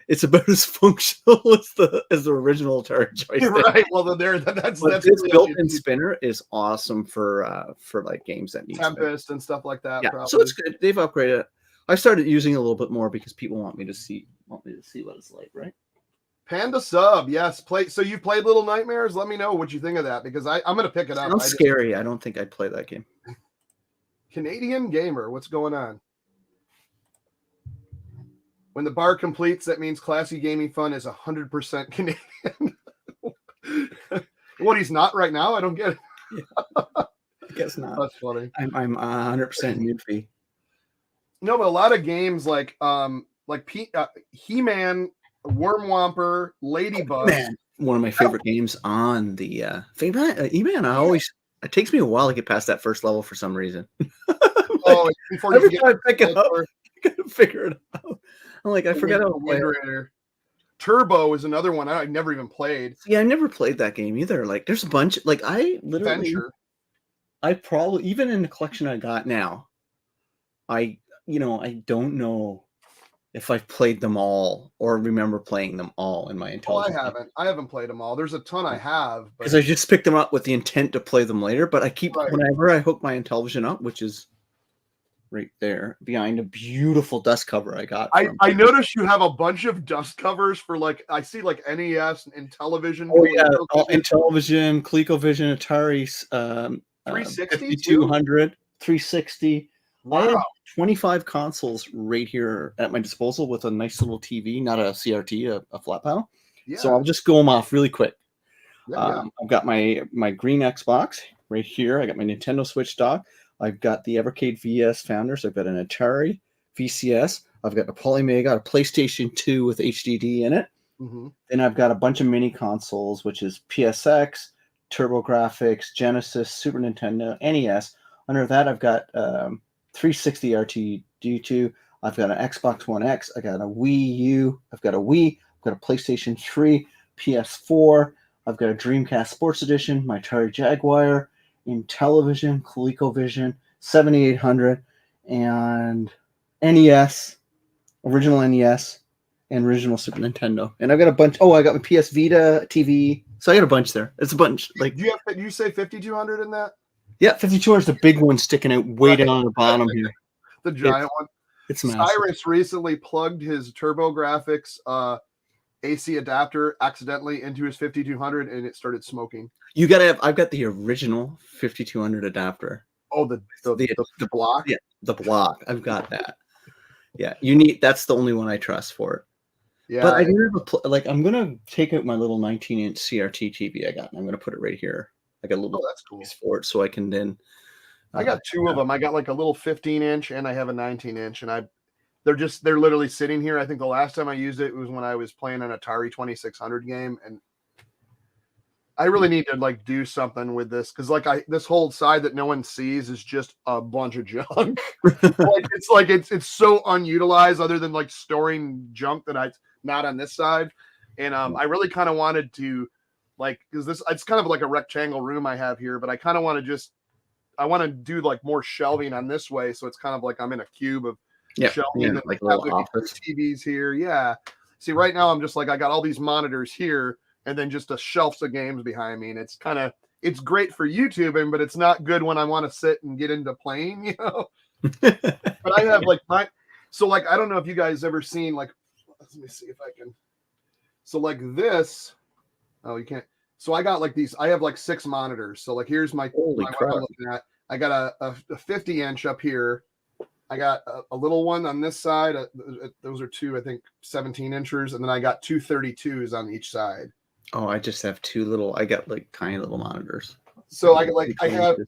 as the original Atari joystick. Right. Well, then that's this built-in spinner is awesome for like games that need Tempest and stuff like that. Yeah, so it's good. They've upgraded it. I started using it a little bit more because people want me to see what it's like, right? Panda sub, yes. So you played Little Nightmares? Let me know what you think of that because I'm going to pick it up. Sounds scary. I don't think I'd play that game. Canadian gamer, what's going on? When the bar completes, that means classy gaming fun is 100% Canadian. What, he's not right now? I don't get it. I guess not. That's funny. I'm 100% newbie. No, but a lot of games like He-Man, Worm Womper, Ladybug. Man, one of my favorite games on the He-Man. It takes me a while to get past that first level for some reason. Before every time I pick it up, I gotta figure it out. I'm like, I forgot how to play it. Turbo is another one I never even played. Yeah, I never played that game either. Like, there's a bunch. Like, I literally, I probably even in the collection I got now, I don't know if I've played them all or remember playing them all in my Intellivision. I haven't played them all. There's a ton I have. Because I just picked them up with the intent to play them later. But I keep, whenever I hook my Intellivision up, which is right there behind a beautiful dust cover I got. I noticed you have a bunch of dust covers for I see like NES and Intellivision. Oh yeah, Intellivision, ColecoVision, Atari's 360, 200, 360. Wow. I have 25 consoles right here at my disposal with a nice little TV, not a CRT, a flat panel. Yeah. So I'll just go them off really quick. Yeah. I've got my green Xbox right here. I got my Nintendo Switch dock. I've got the Evercade VS Founders. I've got an Atari VCS. I've got a Polymega, a PlayStation 2 with HDD in it. Mm-hmm. Then I've got a bunch of mini consoles, which is PSX, TurboGrafx, Genesis, Super Nintendo, NES. Under that, I've got 360 RTD2. I've got an Xbox One X. I got a Wii U. I've got a Wii. I've got a PlayStation 3, PS4. I've got a Dreamcast Sports Edition, my Atari Jaguar, Intellivision, ColecoVision, 7800, and NES, original NES, and original Super Nintendo. And I've got a bunch. Oh, I got my PS Vita TV. So I got a bunch there. It's a bunch. Like, Do you say 5200 in that? yeah, 5200 is the big one sticking out way down on the bottom here. The giant one. It's massive. Cyrus recently plugged his TurboGrafx AC adapter accidentally into his 5200 and it started smoking. You gotta have. I've got the original 5200 adapter. Oh, the block. Yeah, the block. I've got that. Yeah, you need. That's the only one I trust for it. Yeah, but I do have like I'm gonna take out my little 19-inch CRT TV I got, and I'm gonna put it right here. I got a little that's cool for it, so I can then. I got two of them. I got like a little 15-inch and I have a 19-inch, and they're literally sitting here. I think the last time I used it was when I was playing an Atari 2600 game, and I really need to like do something with this because like this whole side that no one sees is just a bunch of junk. it's so unutilized other than like storing junk that I not on this side. And I really kind of wanted to like because it's kind of like a rectangle room I have here, but I kind of want to do like more shelving on this way, so it's kind of like I'm in a cube of shelving and like little office TVs here. Yeah. See, right now I'm just like I got all these monitors here. And then just a shelf of games behind me. And it's great for YouTubing, but it's not good when I want to sit and get into playing, you know? But I have like I don't know if you guys ever seen like, let me see if I can. So like this, oh, you can't. So I got like these, I have like 6 monitors. So like, here's my crap. I'm looking at. I got a 50-inch up here. I got a little one on this side. Those are 2, I think 17-inchers. And then I got 2 32s on each side. Oh, I just have 2 little. I got like tiny little monitors. So I have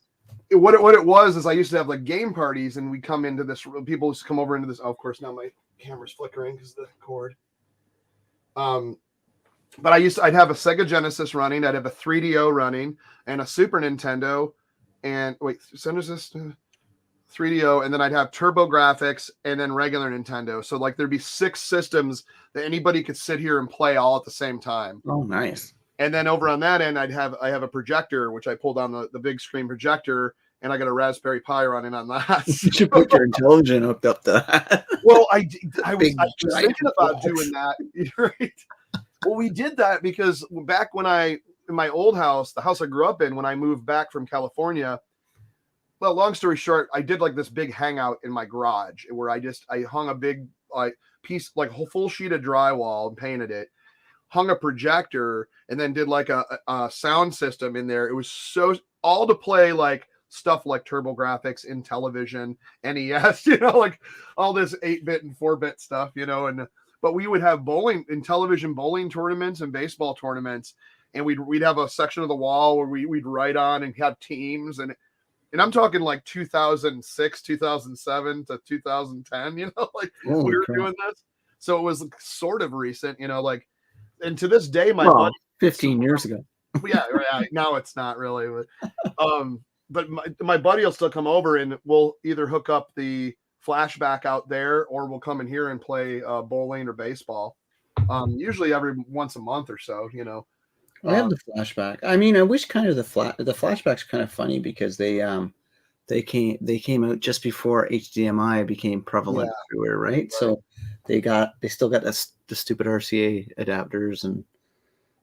what it was is I used to have like game parties, and we come into this. People used to come over into this. Oh, of course, now my camera's flickering because of the cord. But I'd have a Sega Genesis running. I'd have a 3DO running and a Super Nintendo, and Genesis, 3DO, and then I'd have TurboGrafx and then regular Nintendo. So like there'd be 6 systems that anybody could sit here and play all at the same time. Oh, nice. And then over on that end, I have a projector, which I pulled on the big screen projector, and I got a Raspberry Pi running on that. You should put your Intellivision hooked up to that. Well, I was thinking about doing that. Right? Well, we did that because back when in my old house, the house I grew up in, when I moved back from California, well, long story short, I did like this big hangout in my garage where I hung a big piece, like a full sheet of drywall and painted it, hung a projector, and then did like a sound system in there. It was so all to play like stuff like TurboGrafx, Intellivision, NES, you know, like all this 8-bit and 4-bit stuff, you know, but we would have Intellivision bowling tournaments and baseball tournaments, and we'd have a section of the wall where we'd write on and have teams, and I'm talking like 2006, 2007 to 2010, you know, like we were doing this. So it was sort of recent, you know, like, and to this day, buddy, 15 years ago. Yeah, right. Now it's not really, but my buddy will still come over and we'll either hook up the flashback out there or we'll come in here and play bowling or baseball. Usually every once a month or so, you know. I have the flashback. I mean, I wish kind of the flashback's kind of funny because they came out just before HDMI became prevalent everywhere, right? So they still got the stupid RCA adapters, and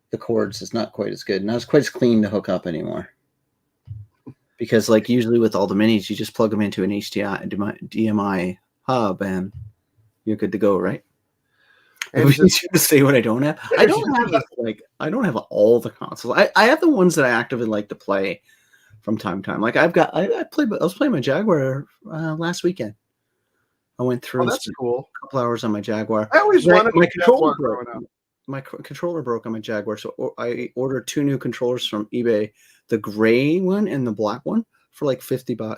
the cords is not quite as good, not as quite as clean to hook up anymore. Because like usually with all the minis, you just plug them into an HDMI hub and you're good to go, right? And we should say what I don't have. I don't have all the consoles. I have the ones that I actively like to play from time to time. Like I was playing my Jaguar last weekend. I went through. Oh, that's cool. A couple hours on my Jaguar. I always wanted my controller broke. My controller broke on my Jaguar, so I ordered 2 new controllers from eBay: the gray one and the black one for like $50.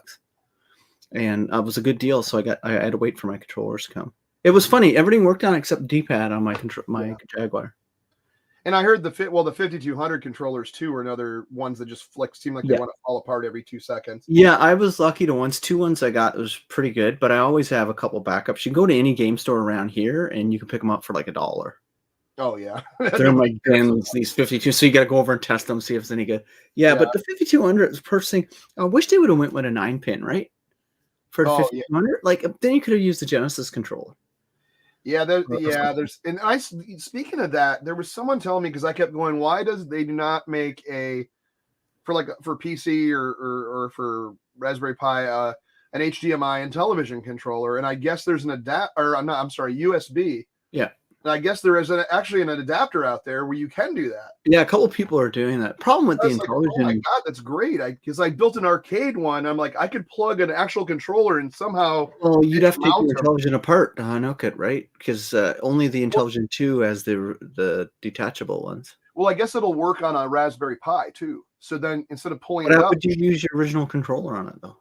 And it was a good deal. So I had to wait for my controllers to come. It was funny. Everything worked on except D-pad on my Jaguar. And I heard the 5200 controllers too are another ones that just seem like they want to fall apart every 2 seconds. Yeah, I was lucky. 2 ones I got was pretty good, but I always have a couple backups. You can go to any game store around here and you can pick them up for like $1. Oh yeah. They're in my bins, these 52. So you got to go over and test them, see if it's any good. Yeah, but the 5200 is purchasing. I wish they would have went with a 9-pin, right? For the 5200, like then you could have used the Genesis controller. Yeah, there's and speaking of that, there was someone telling me because I kept going, why do not make a for PC or for Raspberry Pi an HDMI and television controller? And I guess there's an USB. Yeah. And I guess there is actually an adapter out there where you can do that. Yeah, a couple of people are doing that. Problem with the Intellivision. Oh my God, that's great. Because I built an arcade one. I'm like, I could plug an actual controller and somehow. Well, you'd have to take your Intellivision apart to unhook it, right? Because only the Intellivision 2 has the detachable ones. Well, I guess it'll work on a Raspberry Pi too. So then instead of pulling it up. How would you use your original controller on it though?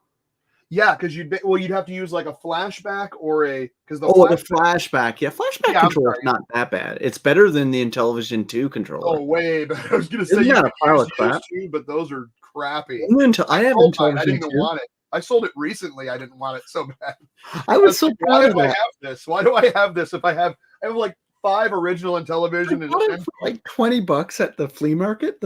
Yeah, because you'd have to use like a flashback or the flashback. Yeah, flashback controller is not that bad. It's better than the Intellivision 2 controller. Oh, way better. I was going to say a pile of crap too, but those are crappy. I have Intellivision. I didn't want it. I sold it recently. I didn't want it so bad. I was so proud of that. Why do I have this? Why do I have this? I have like 5 original Intellivision and for like $20 at the flea market.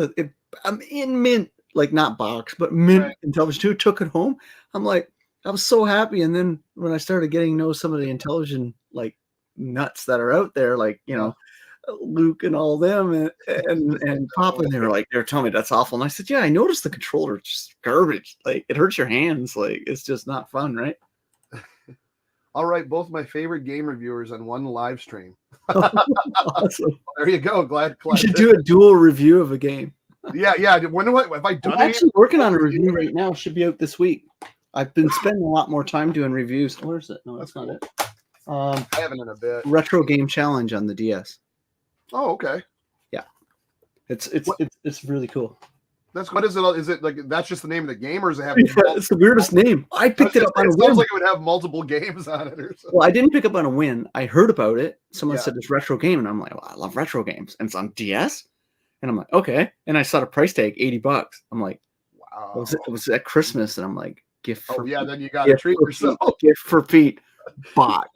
I'm in mint, like not box, but mint Intellivision 2. Took it home. I'm like, I was so happy. And then when I started getting to know some of the Intellivision like nuts that are out there, like, you know, Luke and all them and Papa, and they were telling me that's awful. And I said, yeah, I noticed the controller is just garbage. Like it hurts your hands. Like it's just not fun, right? All right, both my favorite game reviewers on one live stream. Awesome. There you go. Glad you should do a dual review of a game. Yeah. When have I done? I'm actually working on a review right now. Should be out this week. I've been spending a lot more time doing reviews. Where is it? No, that's not it. I haven't in a bit. Retro Game Challenge on the DS. Oh, okay. Yeah, it's really cool. What is it? Is it like that's just the name of the game, or is it have? It's the weirdest name. I picked it up on a whim. Sounds like it would have multiple games on it or something. Well, I didn't pick up on a whim. I heard about it. Someone said it's retro game, and I'm like, well, I love retro games, and it's on DS. And I'm like, okay. And I saw the price tag, $80. I'm like, wow. It was at Christmas, and I'm like, gift for Pete. Then you got to treat yourself. Gift for Pete. Bought.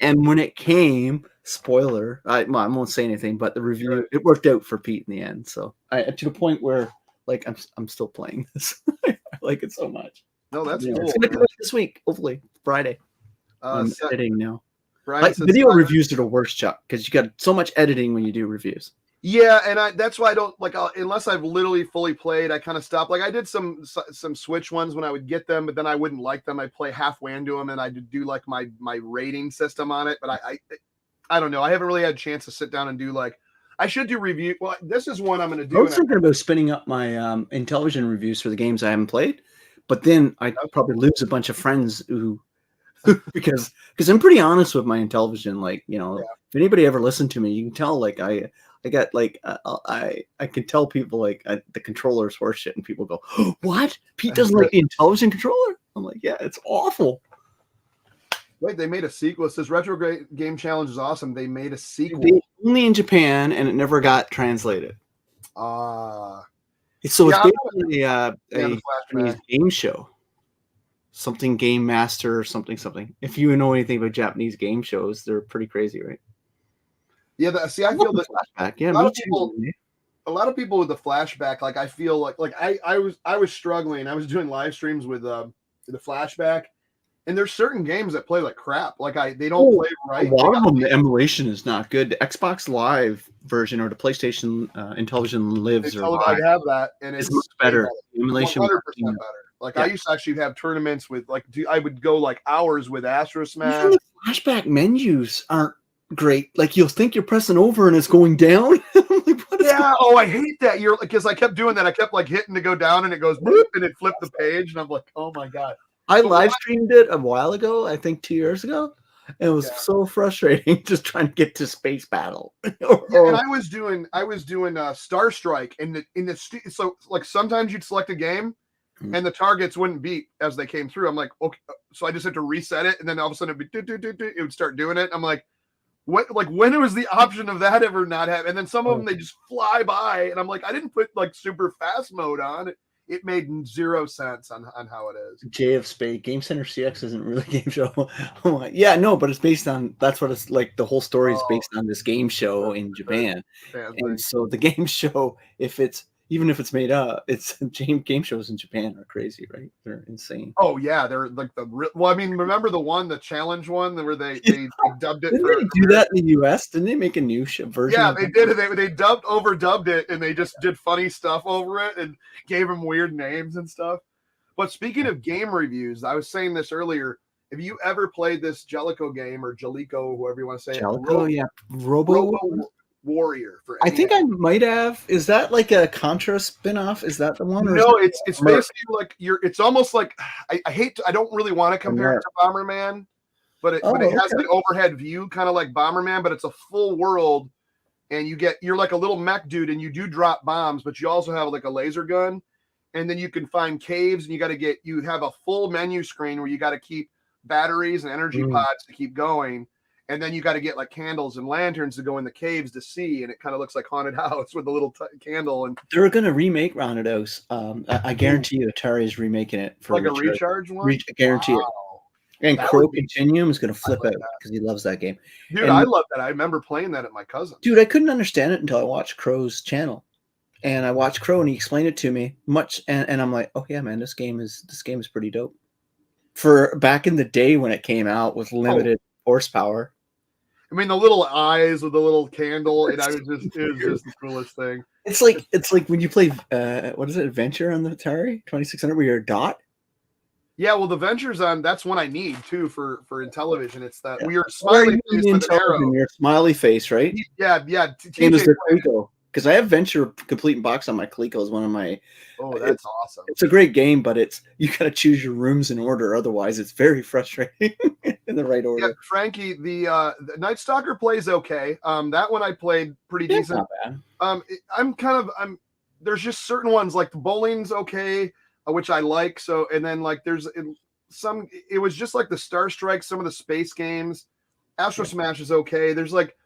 And when it came, spoiler, I won't say anything, but the review, it worked out for Pete in the end. So to the point where like I'm still playing this. I like it so much. No, that's cool. It's gonna come out this week, hopefully Friday. I'm editing now. Video reviews are the worst, Chuck, because you got so much editing when you do reviews. Yeah, and that's why I don't like unless I've literally fully played. I kind of stop. Like I did some Switch ones when I would get them, but then I wouldn't like them. I'd play halfway into them, and I'd do like my rating system on it. But I don't know. I haven't really had a chance to sit down and do like I should do review. Well, this is one I'm going to do. I was thinking about spinning up my Intellivision reviews for the games I haven't played, but then I'd probably lose a bunch of friends who because I'm pretty honest with my Intellivision. Like if anybody ever listened to me, you can tell like I got like I can tell people like the controller's horseshit, and people go, oh, "What? Pete doesn't like the Intellivision controller?" I'm like, "Yeah, it's awful." Wait, they made a sequel. It says Retro Game Challenge is awesome. They made a sequel. Only in Japan, and it never got translated. So it's basically a Japanese game show. Something Game Master or something. If you know anything about Japanese game shows, they're pretty crazy, right? Yeah, I feel that flashback. Yeah, a lot of people with the flashback, like I feel like I was struggling. I was doing live streams with the flashback, and there's certain games that play like crap. Like they don't play right. A lot of them, the emulation is not good. The Xbox Live version or the PlayStation Intellivision Lives or Live, I have that, and it's much better. The emulation 100% better. Like I used to actually have tournaments with I would go like hours with Astrosmashed. Even the flashback menus aren't great. Like you'll think you're pressing over and it's going down. Like, I hate that. Because I kept doing that. I kept like hitting to go down and it goes boop and it flipped the page and I'm like, oh my god. I live streamed it a while ago, I think 2 years ago. And it was so frustrating just trying to get to Space Battle. And I was doing Star Strike so like sometimes you'd select a game and the targets wouldn't beat as they came through. I'm like, okay, so I just had to reset it and then all of a sudden it would start doing it. I'm like, when was the option of that ever not happen? And then some of them they just fly by, and I'm like, I didn't put like super fast mode on. it made 0 sense on how it is. JF Spade Game Center CX isn't really a game show. Oh my, yeah, no, but it's based on, that's what it's like. The whole story is based on this game show in Japan, and so the game show, even if it's made up, it's game shows in Japan are crazy, right? They're insane. Oh yeah, they're like well, I mean, remember the challenge one where they dubbed it? Didn't for they do that in the US? Didn't they make a new version? Yeah, they did. They overdubbed it, and they just did funny stuff over it and gave them weird names and stuff. But speaking of game reviews, I was saying this earlier. Have you ever played this Jellico game, or Jellico, whoever you want to say it? Jellico, yeah. Robo Warrior for I think I might have. Is that like a Contra spin-off? Is that the one? Or no, it's basically like it's almost like I don't really want to compare it to Bomberman, but it has the overhead view, kind of like Bomberman, but it's a full world, and you're like a little mech dude, and you do drop bombs, but you also have like a laser gun, and then you can find caves, and you have a full menu screen where you got to keep batteries and energy pods to keep going. And then you got to get like candles and lanterns to go in the caves to see, and it kind of looks like Haunted House with a little candle. And they're going to remake Haunted House. I guarantee you, Atari is remaking it for like a recharge one. I guarantee it. And Crow Continuum is going to flip out because he loves that game. Dude, I love that. I remember playing that at my cousin. Dude, I couldn't understand it until I watched Crow's channel, and I watched Crow, and he explained it to me and I'm like, oh yeah, man, this game is pretty dope. For back in the day when it came out with limited horsepower. I mean, the little eyes with the little candle, and it was just the coolest thing. It's like when you play what is it, Adventure on the Atari 2600, where you're a dot. Yeah, well, the Venture's on. That's one I need too for Intellivision. It's that weird smiley face with an arrow. Your smiley face, right? Yeah. Because I have Venture complete in box on my Coleco is one of my. Oh, that's awesome! It's a great game, but you got to choose your rooms in order. Otherwise, it's very frustrating in the right order. Yeah, Frankie, the Night Stalker plays okay. That one I played pretty decent. Not bad. There's just certain ones like the bowling's okay, which I like. So, and then like it was just like the Star Strike, some of the space games. Astrosmashed is okay. There's like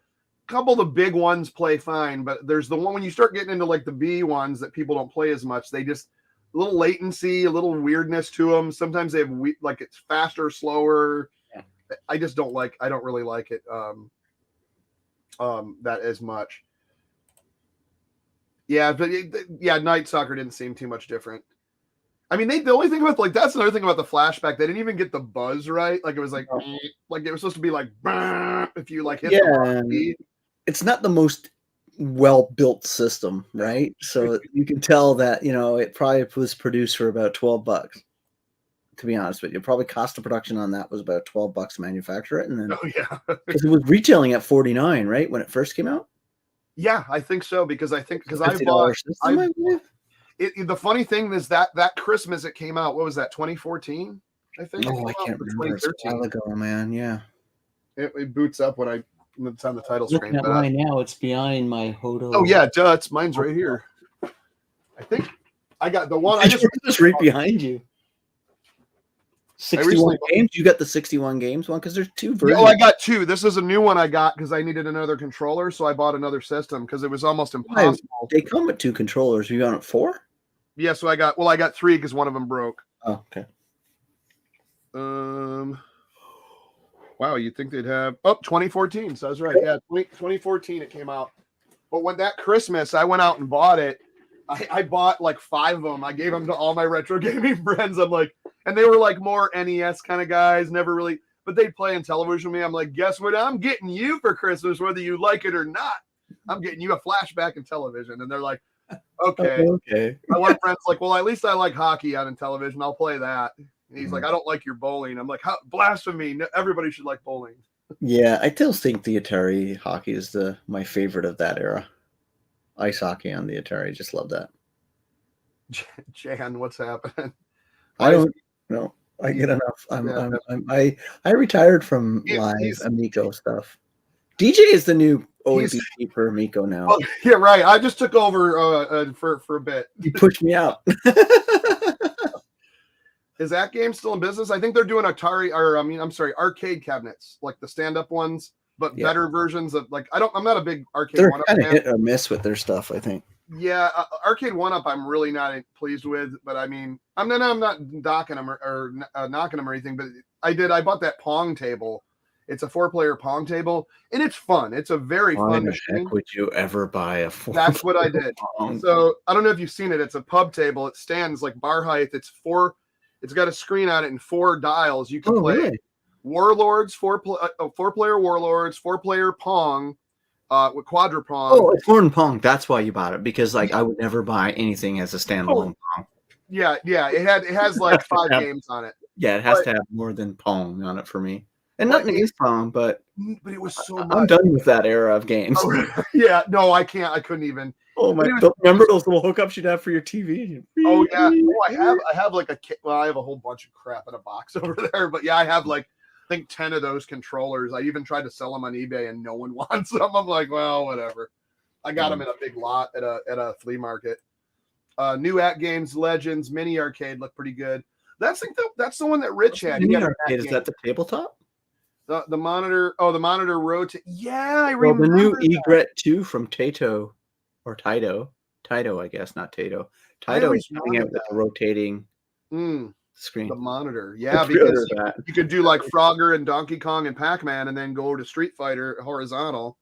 couple of the big ones play fine, but there's the one when you start getting into like the B ones that people don't play as much. They just a little latency, a little weirdness to them. Sometimes they have like it's faster, slower. Yeah. I don't really like it that as much. Yeah, but Night Stalker didn't seem too much different. I mean, the only thing about like that's another thing about the flashback. They didn't even get the buzz right. Like it was like it was supposed to be like if you like hit the key. It's not the most well-built system, right? So you can tell that, it probably was produced for about $12, to be honest with you. Probably cost of production on that was about $12 to manufacture it. And then, because it was retailing at $49, right? When it first came out? Yeah, I think so. Because I bought the funny thing is that Christmas it came out. What was that? 2014, I think. Oh, I can't remember. It's a while ago, man. Yeah. It boots up when it's on the title screen. Looking at mine now, it's behind my Hodo. Oh yeah, mine's right here. I think I got the one. I just right behind you. 61 games. You got the 61 games one because there's two versions. Oh, I got two. This is a new one I got because I needed another controller, so I bought another system because it was almost impossible. They come with two controllers. You got 4? Yeah, so I got 3 because one of them broke. Oh, okay. Wow, you'd think they'd have 2014. So I was right. Yeah, 2014 it came out. But when that Christmas I went out and bought it, I bought like 5 of them. I gave them to all my retro gaming friends. I'm like, and they were like more NES kind of guys, never really, but they'd play Intellivision with me. I'm like, guess what? I'm getting you for Christmas, whether you like it or not. I'm getting you a flashback Intellivision. And they're like, okay. My one friend's like, well, at least I like hockey on Intellivision. I'll play that. And he's like, I don't like your bowling. I'm like, how blasphemy. Everybody should like bowling. Yeah, I still think the Atari hockey is my favorite of that era. Ice hockey on the Atari. Just love that. Jan, what's happening? I don't know. I get enough. I retired from live Amico stuff. DJ is the new OABP for Amico now. Oh, yeah, right. I just took over for a bit. You pushed me out. Is that game still in business? I think they're doing arcade cabinets, like the stand-up ones, but better versions of like I'm not a big arcade. They're kind of hit or miss with their stuff, I think. Yeah, Arcade 1-Up I'm really not pleased with, but I mean, I'm not docking them or knocking them or anything, but I bought that Pong table. It's a 4-player Pong table, and it's fun. It's a very Why fun the machine. heck would you ever buy a That's what I did. Pong? So I don't know if you've seen it. It's a pub table. It stands like bar height. It's got a screen on it and 4 dials. You can play really? Warlords, 4-player Warlords, 4-player Pong, with Quadra Pong. Oh, it's more than Pong. That's why you bought it, because like I would never buy anything as a standalone Pong. Yeah. It has like 5 games on it. Yeah, it has to have more than Pong on it for me. And nothing against Pong, but it was so much. I'm done with that era of games. Oh, yeah, no, I can't. I couldn't even. Oh my! Remember those little hookups you'd have for your TV? Oh yeah. Oh, I have like I have a whole bunch of crap in a box over there. But yeah, I have like I think 10 of those controllers. I even tried to sell them on eBay and no one wants them. I'm like, well, whatever. I got them in a big lot at a flea market. New At Games Legends Mini Arcade look pretty good. That's the one that Rich had. Mini Arcade, is that the tabletop? The monitor. Oh, the monitor rotate. Yeah, I remember. Well, the new that. Egret 2 from Taito, or Taito, I guess, not Taito. Taito is coming out with the rotating screen. The monitor, yeah, because you could do like Frogger and Donkey Kong and Pac-Man, and then go to Street Fighter horizontal.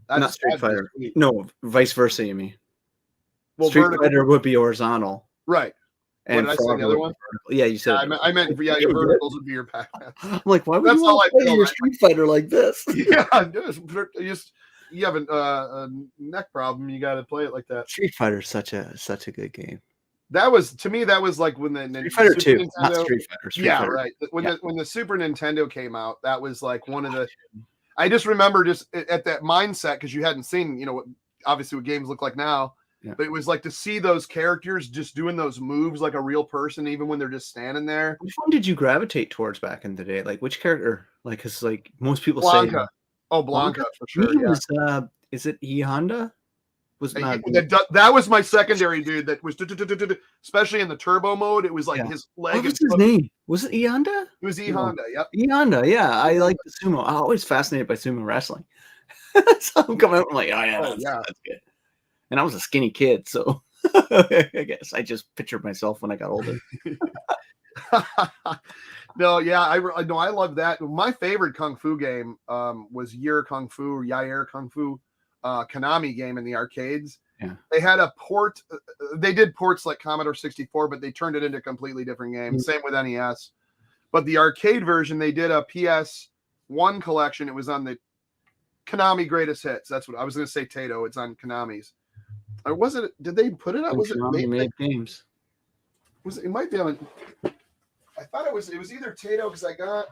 That's not Street Fighter. No, vice versa. You mean? Well, Street Fighter would be horizontal, right? And what did I say, the other one? Yeah, you said. Yeah, I meant your verticals would be your Pac-Man. I'm like, why would you want to play your Street Fighter like this? Yeah, you have a neck problem. You got to play it like that. Street Fighter is such a good game. That was, to me, that was like when the Street Fighter 2, not Street Fighter. Fighter. Right. When the Super Nintendo came out, that was like one of the. I just remember just at that mindset, because you hadn't seen, obviously what games look like now. Yeah. But it was like to see those characters just doing those moves like a real person, even when they're just standing there. Which one did you gravitate towards back in the day? Like which character? Like, because like most people Blanca. say. Oh, Blanca for sure. Yeah. Was, is it E Honda? Was not. That was my secondary dude. That was especially in the turbo mode. It was like his leg. What was his name? Was it E Honda? It was E Honda. Yep. E Honda. Yeah, I like the sumo. I'm always fascinated by sumo wrestling. So I'm coming out and like, oh yeah, that's good. And I was a skinny kid, so I guess I just pictured myself when I got older. No, yeah, I love that. My favorite kung fu game was Yair Kung Fu, Konami game in the arcades. Yeah, they had a port. They did ports like Commodore 64, but they turned it into a completely different game. Same with NES. But the arcade version, they did a PS1 collection. It was on the Konami Greatest Hits. That's what I was going to say. Taito. It's on Konami's. Or was it? Did they put it up? Was it made games? Was it might be on? I thought it was either Taito, because I got.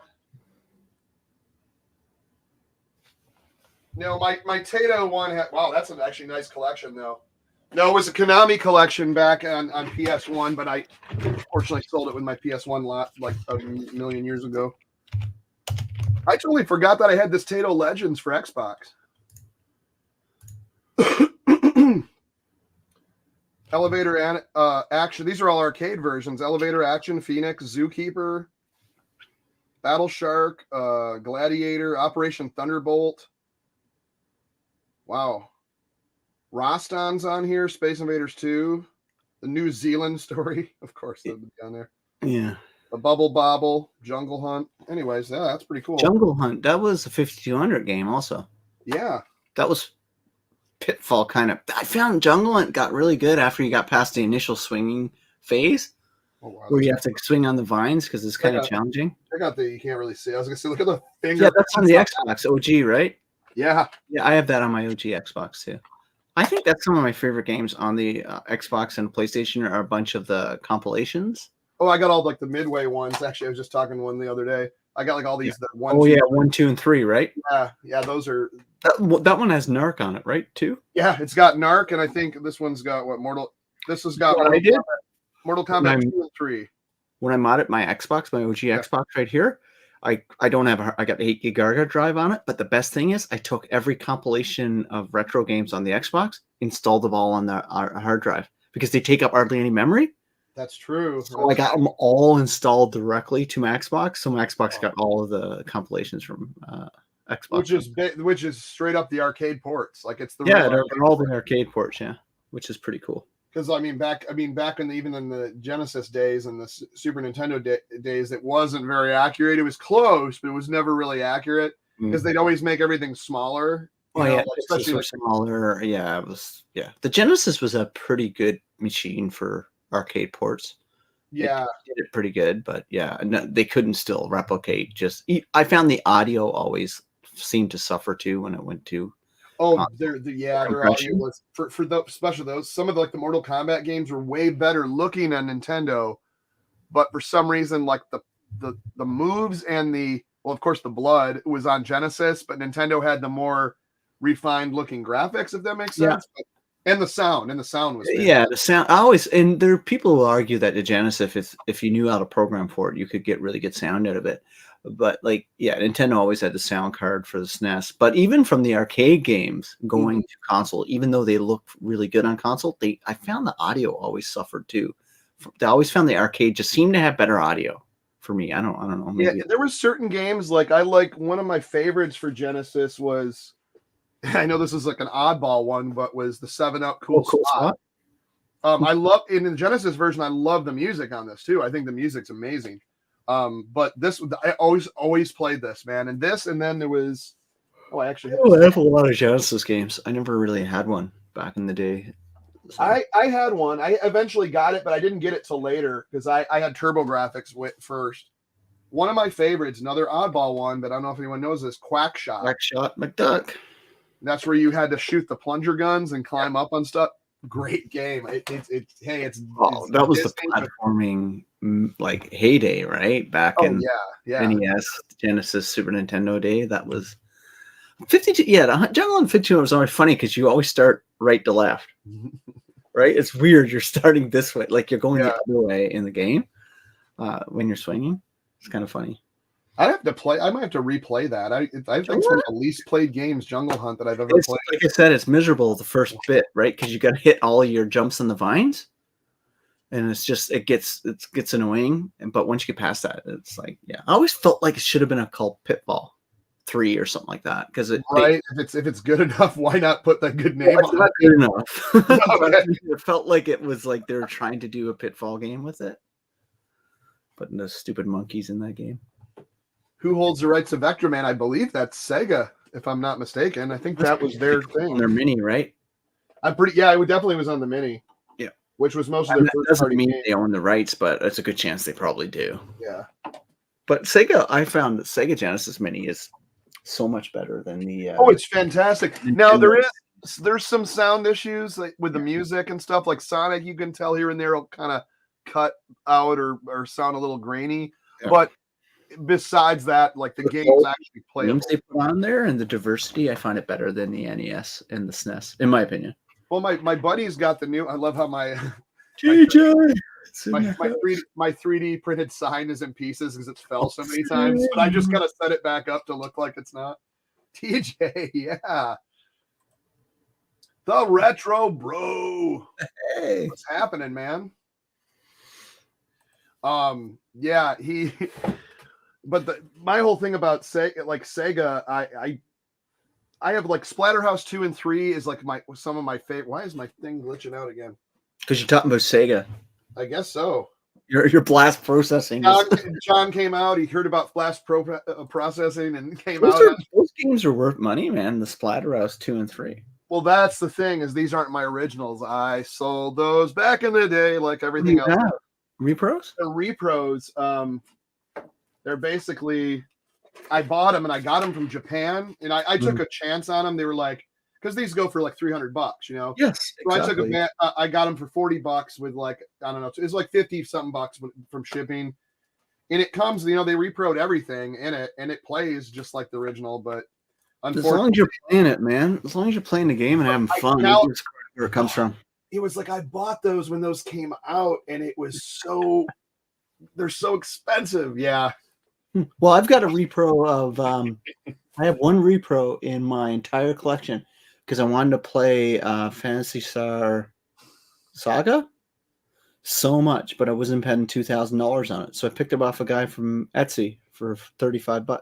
No, my Taito one had. Wow, that's an actually nice collection though. No, it was a Konami collection back on PS1, but I fortunately sold it with my PS1 lot like a million years ago. I totally forgot that I had this Taito Legends for Xbox. Elevator Action. These are all arcade versions. Elevator Action, Phoenix, Zookeeper, Battle Shark, Gladiator, Operation Thunderbolt. Wow. Roston's on here. Space Invaders 2. The New Zealand story. Of course, they'll be on there. Yeah. The Bubble Bobble, Jungle Hunt. Anyways, yeah, that's pretty cool. Jungle Hunt. That was a 5200 game also. Yeah. That was Pitfall kind of. I found Jungle Hunt got really good after you got past the initial swinging phase. Oh, wow, where you have to swing on the vines because it's kind of challenging. I got you can't really see. I was going to say, look at the finger. Yeah, that's on the Xbox OG, right? Yeah. Yeah, I have that on my OG Xbox too. I think that's some of my favorite games on the Xbox and PlayStation are a bunch of the compilations. Oh, I got all like the Midway ones. Actually, I was just talking to one the other day. I got like all these. Yeah. 1, 2, and 3, right? Yeah, those are. That one has Narc on it, right? Too. Yeah, it's got Narc, and I think this one's got what Mortal. This has got Mortal Kombat 2 and 3. When I modded my Xbox, my OG Xbox right here, I don't have I got the 8 gig drive on it, but the best thing is I took every compilation of retro games on the Xbox, installed them all on the hard drive because they take up hardly any memory. That's true. So I got them all installed directly to my Xbox, so my Xbox got all of the compilations from Xbox, which is straight up the arcade ports. Like it's the they're all the arcade ports. Yeah. which is pretty cool. Because back in even in the Genesis days and the Super Nintendo days, it wasn't very accurate. It was close, but it was never really accurate because they'd always make everything smaller. Especially like smaller. Yeah, it was. Yeah, the Genesis was a pretty good machine for arcade ports. Yeah, it did it pretty good, but yeah, no, they couldn't still replicate. I found the audio always seemed to suffer too when it went to. Their audio was for those, especially those. Some of the Mortal Kombat games were way better looking on Nintendo, but for some reason, like the moves and of course, the blood was on Genesis, but Nintendo had the more refined looking graphics, if that makes sense. And the sound was fantastic. The sound. And there are people who argue that the Genesis, if you knew how to program for it, you could get really good sound out of it. But Nintendo always had the sound card for the SNES. But even from the arcade games going to console, even though they look really good on console, I found the audio always suffered too. I always found the arcade just seemed to have better audio for me. I don't know. Maybe. There were certain games one of my favorites for Genesis was, I know this is like an oddball one, but was the 7-Up Cool Spot. I love in the Genesis version. I love the music on this too. I think the music's amazing. But this, I always played this, man. And then there was, I have a lot of Genesis games. I never really had one back in the day. So. I had one. I eventually got it, but I didn't get it till later because I had TurboGrafx first. One of my favorites, another oddball one, but I don't know if anyone knows this, Quackshot. Quackshot McDuck. That's where you had to shoot the plunger guns and climb up on stuff. Great game. That was the platforming heyday, right? Back in NES, Genesis, Super Nintendo day. That was 52. Yeah, the Jungle in 52 was always funny because you always start right to left. Right? It's weird. You're starting this way, like you're going the other way in the game when you're swinging. It's kind of funny. I might have to replay that. I think it's one of the least played games, Jungle Hunt, that I've ever played. Like I said, it's miserable the first bit, right? Because you got to hit all of your jumps in the vines, and it gets annoying. But once you get past that, it's I always felt like it should have been called Pitfall 3 or something like that. Because if it's good enough, why not put that good name on it? Not good enough. Okay. It felt like it was like they were trying to do a Pitfall game with it, putting those stupid monkeys in that game. Who holds the rights to Vector Man? I believe that's Sega, if I'm not mistaken. I think that was their thing. On their Mini, right? It definitely was on the Mini. Yeah. Which was most of their first party games. They own the rights, but it's a good chance they probably do. Yeah. But Sega, I found that Sega Genesis Mini is so much better than the it's fantastic. Now there's some sound issues with the music and stuff. Like Sonic, you can tell here and there will kind of cut out or sound a little grainy. Yeah. But besides that, the games actually play. Games they put on there and the diversity, I find it better than the NES and the SNES, in my opinion. Well, my buddy's got the new. I love how my TJ my 3D printed sign is in pieces because it's fell so many times. But I just gotta set it back up to look like it's not. TJ, yeah, the retro bro. Hey, what's happening, man? Yeah, he. But my whole thing about Sega, I have Splatterhouse 2 and 3 is some of my favorite. Why is my thing glitching out again? Because you're talking about Sega. I guess so. Your blast processing. John came out. He heard about blast processing and came out. Those games are worth money, man. The Splatterhouse 2 and 3. Well, that's the thing is these aren't my originals. I sold those back in the day, like everything else. Repros? The repros. They're basically, I bought them and I got them from Japan, and I took a chance on them. They were because these go for $300, you know? Yes. Exactly. So I got them for $40 with I don't know, it's 50 something bucks from shipping. And it comes, they reproed everything in it and it plays just like the original, but unfortunately. As long as you're playing it, man, as long as you're playing the game and having fun, it's where it comes from. It was I bought those when those came out and it was they're so expensive. Yeah. Well, I've got a repro of I have one repro in my entire collection because I wanted to play Phantasy Star Saga so much, but I wasn't paying $2,000 on it. So I picked it off a guy from Etsy for $35.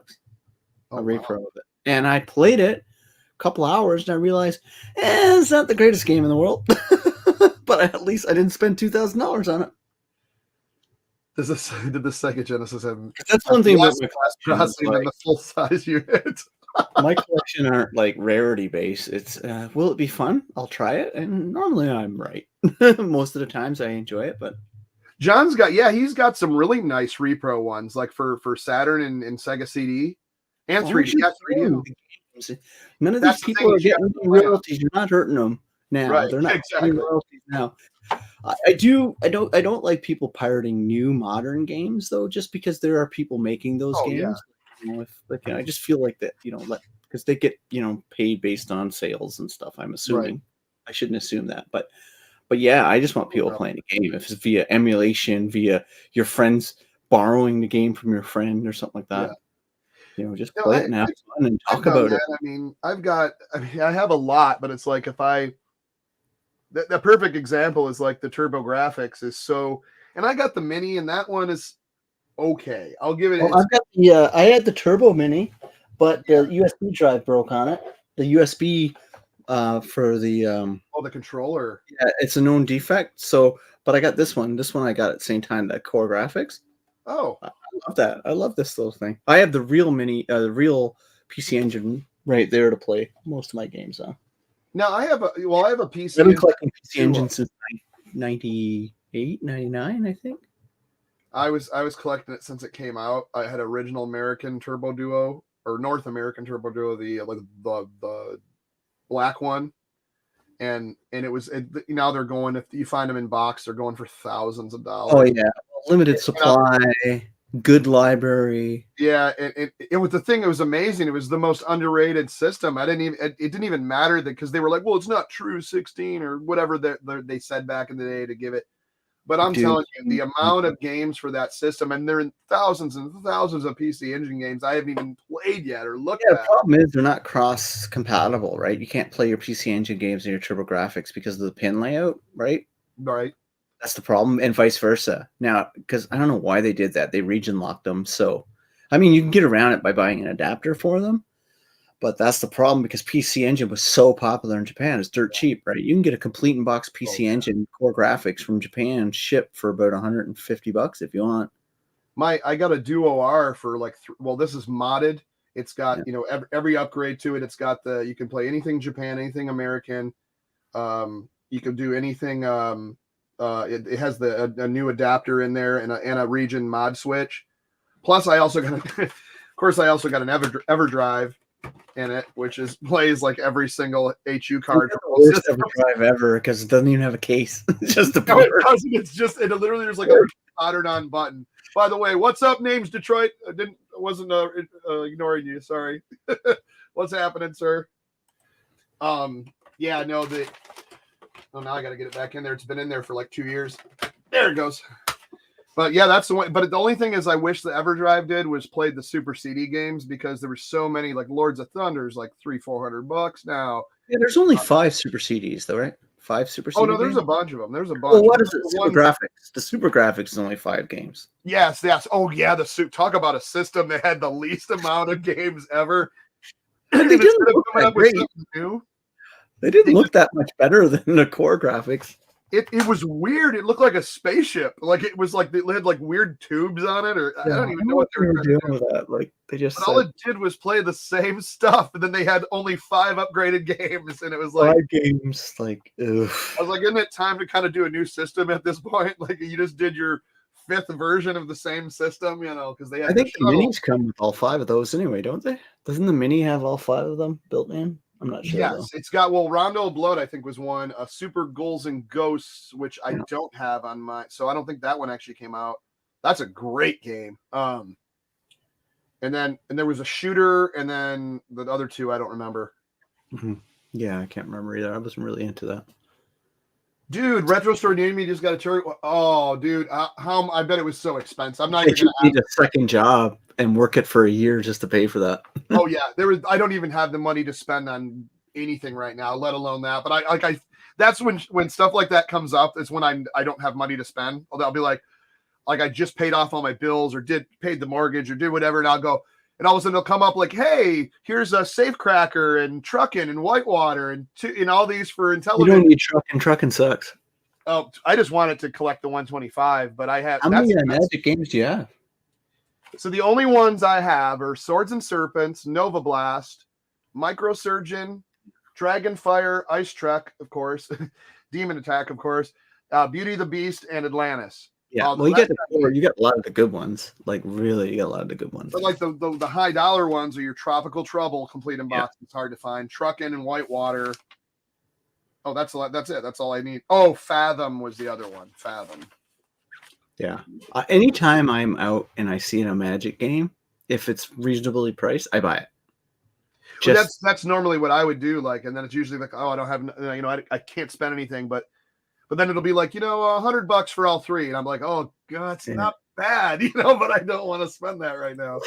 A repro of it. And I played it a couple hours and I realized it's not the greatest game in the world. but at least I didn't spend $2,000 on it. Did the Sega Genesis have? That's one thing about my collection than the full size unit. My collection aren't like rarity based. It's will it be fun? I'll try it, and normally I'm right. Most of the times I enjoy it, but John's got he's got some really nice repro ones like for Saturn and Sega CD and 3D. Yeah, 3D. None of these people are getting royalties. You're not hurting them now. Right, They're not exactly. getting royalties now. I don't like people pirating new modern games though, just because there are people making those games. Yeah. I just feel like that, because they get paid based on sales and stuff. I'm assuming. Right. I shouldn't assume that, but yeah, I just want people playing the game. If it's via emulation, via your friends borrowing the game from your friend or something like that. Yeah. Just play it and have fun and talk about it. I mean, I have a lot, but it's like the perfect example is like the TurboGrafx is so, and I got the Mini, and that one is okay. I'll give it. Well, I've got I had the Turbo Mini, but the USB drive broke on it. The USB for the the controller. Yeah, it's a known defect. So, but I got this one. This one I got at the same time that Core Graphics. Oh, I love that. I love this little thing. I have the real Mini, the real PC Engine right there to play most of my games on. Now I have a PC. I've been collecting PC Engine since 98, 99, I think. I was collecting it since it came out. I had original American Turbo Duo or North American Turbo Duo, the black one, and it was now they're going, if you find them in box, they're going for thousands of dollars. Oh yeah, limited supply. Good library. Yeah, it was the thing. It was amazing. It was the most underrated system. It didn't even matter that, because they were like, well, it's not true 16 or whatever they said back in the day to give it. But I'm telling you, the amount of games for that system, and they're in thousands and thousands of PC Engine games I haven't even played yet or looked at. The problem is they're not cross compatible, right? You can't play your PC Engine games in your TurboGrafx because of the pin layout, right? Right. That's the problem, and vice versa. Now, because I don't know why they did that. They region locked them. So, I mean, you can get around it by buying an adapter for them, but that's the problem, because PC Engine was so popular in Japan. It's dirt cheap, right? You can get a complete in-box PC Engine Core Graphics from Japan shipped for about $150 if you want. I got a Duo R for like, this is modded. It's got, every upgrade to it. It's got you can play anything Japan, anything American. You can do anything. It has a new adapter in there and a region mod switch. Plus, I also got an EverDrive in it, which plays like every single HU card. Worst EverDrive ever, because it doesn't even have a case. It's just a no, it doesn't. It's just it literally there's like a soldered on button. By the way, what's up, Names Detroit? I wasn't ignoring you. Sorry. What's happening, sir? Yeah, no, oh, now I got to get it back in there. It's been in there for like 2 years. There it goes. But yeah, that's the one. But the only thing is, I wish the EverDrive did was played the Super CD games, because there were so many, like Lords of Thunder's like $300-400 now. Yeah, there's only 5 Super CDs though, right? 5 Super CDs. Oh no, there's a bunch of them. There's a bunch. Well, what is it? SuperGrafx. The SuperGrafx is only 5 games. Yes. Oh yeah, talk about a system that had the least amount of games ever. And they didn't look that great. They didn't look that much better than the Core Graphics. It was weird. It looked like a spaceship. Like it was like they had like weird tubes on it, or I don't even know what they were doing with that. Like they just all it did was play the same stuff, and then they had only 5 upgraded games, and it was like 5 games. Like, ugh. I was like, isn't it time to kind of do a new system at this point? Like you just did your 5th version of the same system, because they had. I think the minis come with all 5 of those anyway, don't they? Doesn't the mini have all 5 of them built in? I'm not sure. Yes, though. It's got Rondo of Blood, I think, was one. Super Ghouls and Ghosts, which I don't have on my, so I don't think that one actually came out. That's a great game. And there was a shooter, and then the other 2 I don't remember. Mm-hmm. Yeah, I can't remember either. I wasn't really into that. Dude, Retro Store near me just got a cherry. Oh, dude, I bet it was so expensive. I'm not even gonna need a second job and work it for a year just to pay for that. Oh yeah, I don't even have the money to spend on anything right now, let alone that. But that's when stuff like that comes up. It's when I don't have money to spend. I'll be like I just paid off all my bills or paid the mortgage or did whatever, and I'll go. And all of a sudden they'll come up like, hey, here's a Safecracker and Truckin' and Whitewater and all these for Intellivision. You don't need Truckin'. Truckin' sucks. Oh, I just wanted to collect the 125, but I have. How many Magic games do you have? So the only ones I have are Swords and Serpents, Nova Blast, Microsurgeon, Dragonfire, Ice Trek, of course, Demon Attack, of course, Beauty and the Beast, and Atlantis. Yeah, well, you got a lot of the good ones. Like, really, you got a lot of the good ones. But like the high dollar ones are your Tropical Trouble complete in box. Yeah. It's hard to find. Truckin' and Whitewater. Oh, that's it. That's all I need. Oh, Fathom was the other one. Fathom. Yeah. Anytime I'm out and I see a Magic game, if it's reasonably priced, I buy it. Well, that's normally what I would do. Like, and then it's usually like, oh, I don't have, I can't spend anything, but then it'll be like, $100 for all three, and I'm like, oh god, it's not bad, but I don't want to spend that right now.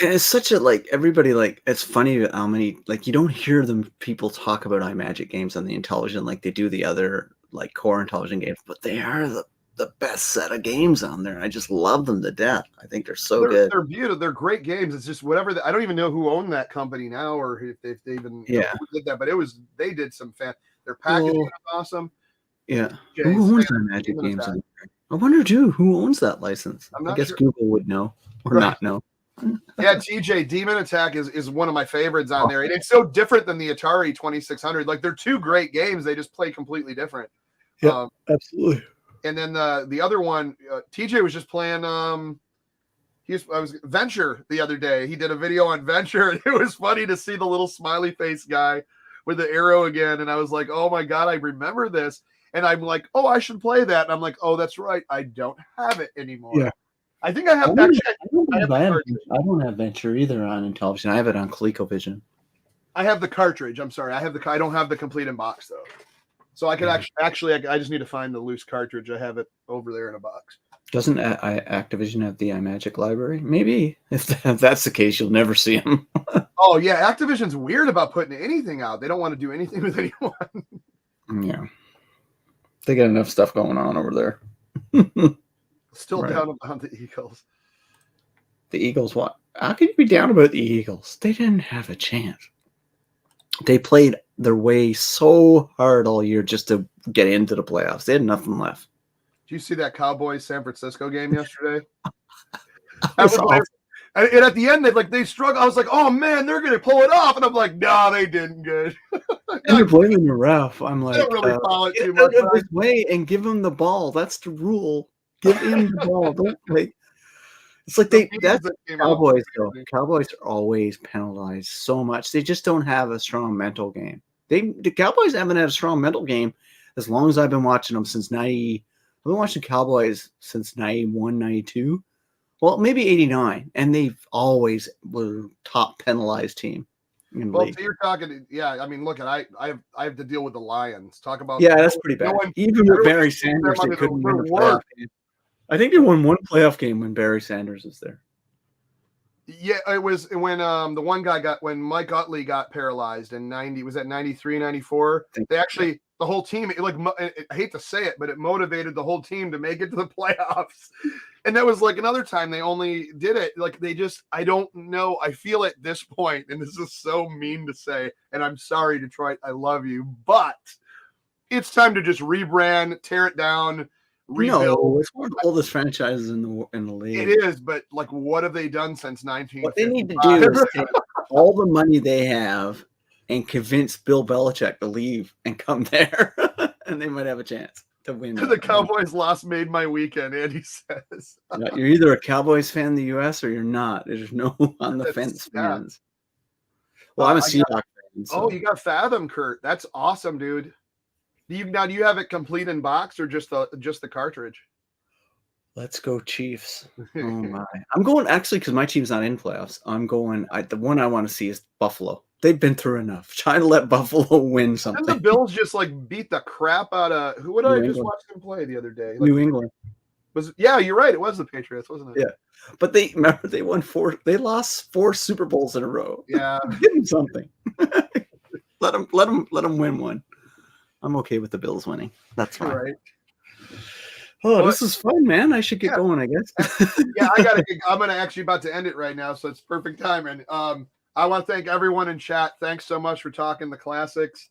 And it's such a everybody it's funny how many you don't hear them people talk about iMagic games on the Intellivision like they do the other core Intellivision games, but they are the best set of games on there. I just love them to death. I think they're good. They're beautiful. They're great games. It's just whatever. I don't even know who owned that company now, or if they even who did that. But they did some their packaging was awesome. Yeah. Who owns that Magic games on there? I wonder too who owns that license. I guess sure. Google would know or not know. Yeah, TJ, Demon Attack is one of my favorites on there. And it's so different than the Atari 2600. Like, they're two great games. They just play completely different. Yeah, absolutely. And then the other one, TJ was just playing I was Venture the other day. He did a video on Venture, and it was funny to see the little smiley face guy with the arrow again. And I was like, oh my God, I remember this. And I'm like, oh, I should play that. And I'm like, oh, that's right. I don't have it anymore. Yeah. I think I have. I don't have Venture either on Intellivision. I have it on ColecoVision. I have the cartridge. I'm sorry. I don't have the complete in box though. So I could actually, I just need to find the loose cartridge. I have it over there in a box. Doesn't Activision have the iMagic library? Maybe. If that's the case, you'll never see them. Oh yeah, Activision's weird about putting anything out. They don't want to do anything with anyone. Yeah. They got enough stuff going on over there. Still down about the Eagles. The Eagles, what? How can you be down about the Eagles? They didn't have a chance. They played their way so hard all year just to get into the playoffs. They had nothing left. Did you see that Cowboys San Francisco game yesterday? Awesome. And at the end, they struggled. I was like, oh man, they're going to pull it off. And I'm like, no, they didn't good. And they're blaming the ref. I'm like, I don't really follow it too much. Get out of his way and give him the ball. That's the rule. Give him the ball. Don't It's like that's Cowboys though. Cowboys are always penalized so much. They just don't have a strong mental game. The Cowboys haven't had a strong mental game as long as I've been watching them since 90. I've been watching Cowboys since 91, 92. Well, maybe 89, and they've always were top penalized team. Well, so you're talking, I mean, look, I have to deal with the Lions. Talk about that's pretty bad. Even with Barry Sanders, they couldn't win a playoff game. I think they won one playoff game when Barry Sanders was there. Yeah, it was when the one guy when Mike Utley got paralyzed in 90. Was that 93, 94? They actually the whole team. I hate to say it, but it motivated the whole team to make it to the playoffs. And that was another time they only did it. I don't know. I feel at this point, and this is so mean to say, and I'm sorry, Detroit. I love you, but it's time to just rebrand, tear it down. Rebuild. No, it's one of the oldest franchises in the league. It is, but what have they done since 19? What they need to do is take all the money they have and convince Bill Belichick to leave and come there, and they might have a chance to win. The Cowboys loss made my weekend, Andy says. You're either a Cowboys fan in the U.S. or you're not. There's no on the fence fans. Well, I'm a Seahawks fan. So. Oh, you got Fathom, Kurt. That's awesome, dude. Do you have it complete in box or just the cartridge? Let's go Chiefs. Oh my! I'm going actually because my team's not in playoffs. I'm going. The one I want to see is Buffalo. They've been through enough. Trying to let Buffalo win something. And the Bills just beat the crap out of who? What did I just watch them play the other day? New England. You're right. It was the Patriots, wasn't it? Yeah, but they won 4. They lost 4 Super Bowls in a row. Yeah, give them something. let them win one. I'm okay with the Bills winning. That's fine. Right. Oh, this is fun, man. I should get going, I guess. I'm going to actually about to end it right now, so it's perfect time. And I want to thank everyone in chat. Thanks so much for talking the classics.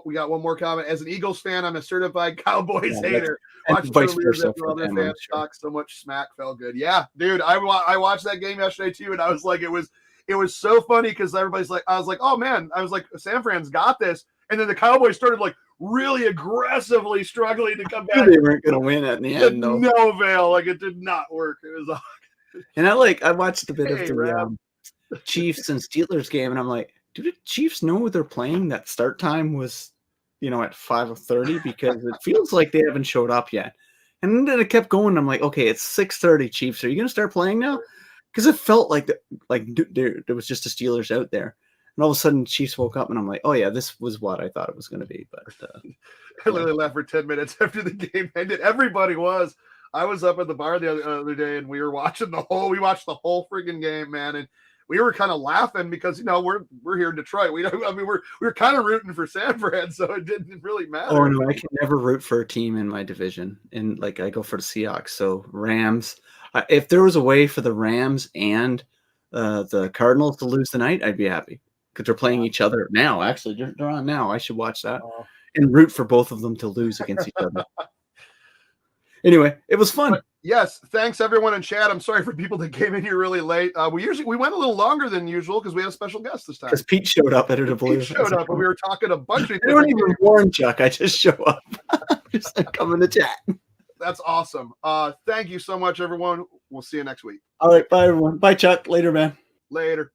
We got one more comment. As an Eagles fan, I'm a certified Cowboys Yeah, hater. and Watching vice the lose versa after for other them, I'm fans sure. talk so much smack felt good. Yeah, dude, I watched that game yesterday too, and I was like, it was so funny because everybody's like, I was like, oh man, I was like, San Fran's got this, and then the Cowboys started like really aggressively struggling to come back. They weren't gonna win at the end, though. No avail, like it did not work. It was And I watched a bit of Hey, the Chiefs and Steelers game, and I'm like, do the Chiefs know what they're playing? That start time was, at 5:30 because it feels like they haven't showed up yet. And then it kept going. I'm like, okay, it's 6:30. Chiefs, are you gonna start playing now? Because it felt like there was just the Steelers out there, and all of a sudden Chiefs woke up, and I'm like, oh yeah, this was what I thought it was gonna be. But I literally left for 10 minutes after the game ended. Everybody was. I was up at the bar the other day, and we watched the whole freaking game, man. And we were kind of laughing because we're here in Detroit. We're kind of rooting for San Fran, so it didn't really matter. Oh no, I can never root for a team in my division, and like I go for the Seahawks. So Rams. If there was a way for the Rams and the Cardinals to lose tonight, I'd be happy because they're playing each other now. Actually, they're on now. I should watch that and root for both of them to lose against each other. Anyway, it was fun. Yes, thanks everyone in chat. I'm sorry for people that came in here really late. We went a little longer than usual because we had a special guest this time. Because Pete showed up at a blue. Pete showed up and we were talking a bunch of. I don't even warn Chuck. I just show up. Just come to chat. That's awesome. Thank you so much, everyone. We'll see you next week. All right, bye everyone. Bye Chuck. Later, man. Later.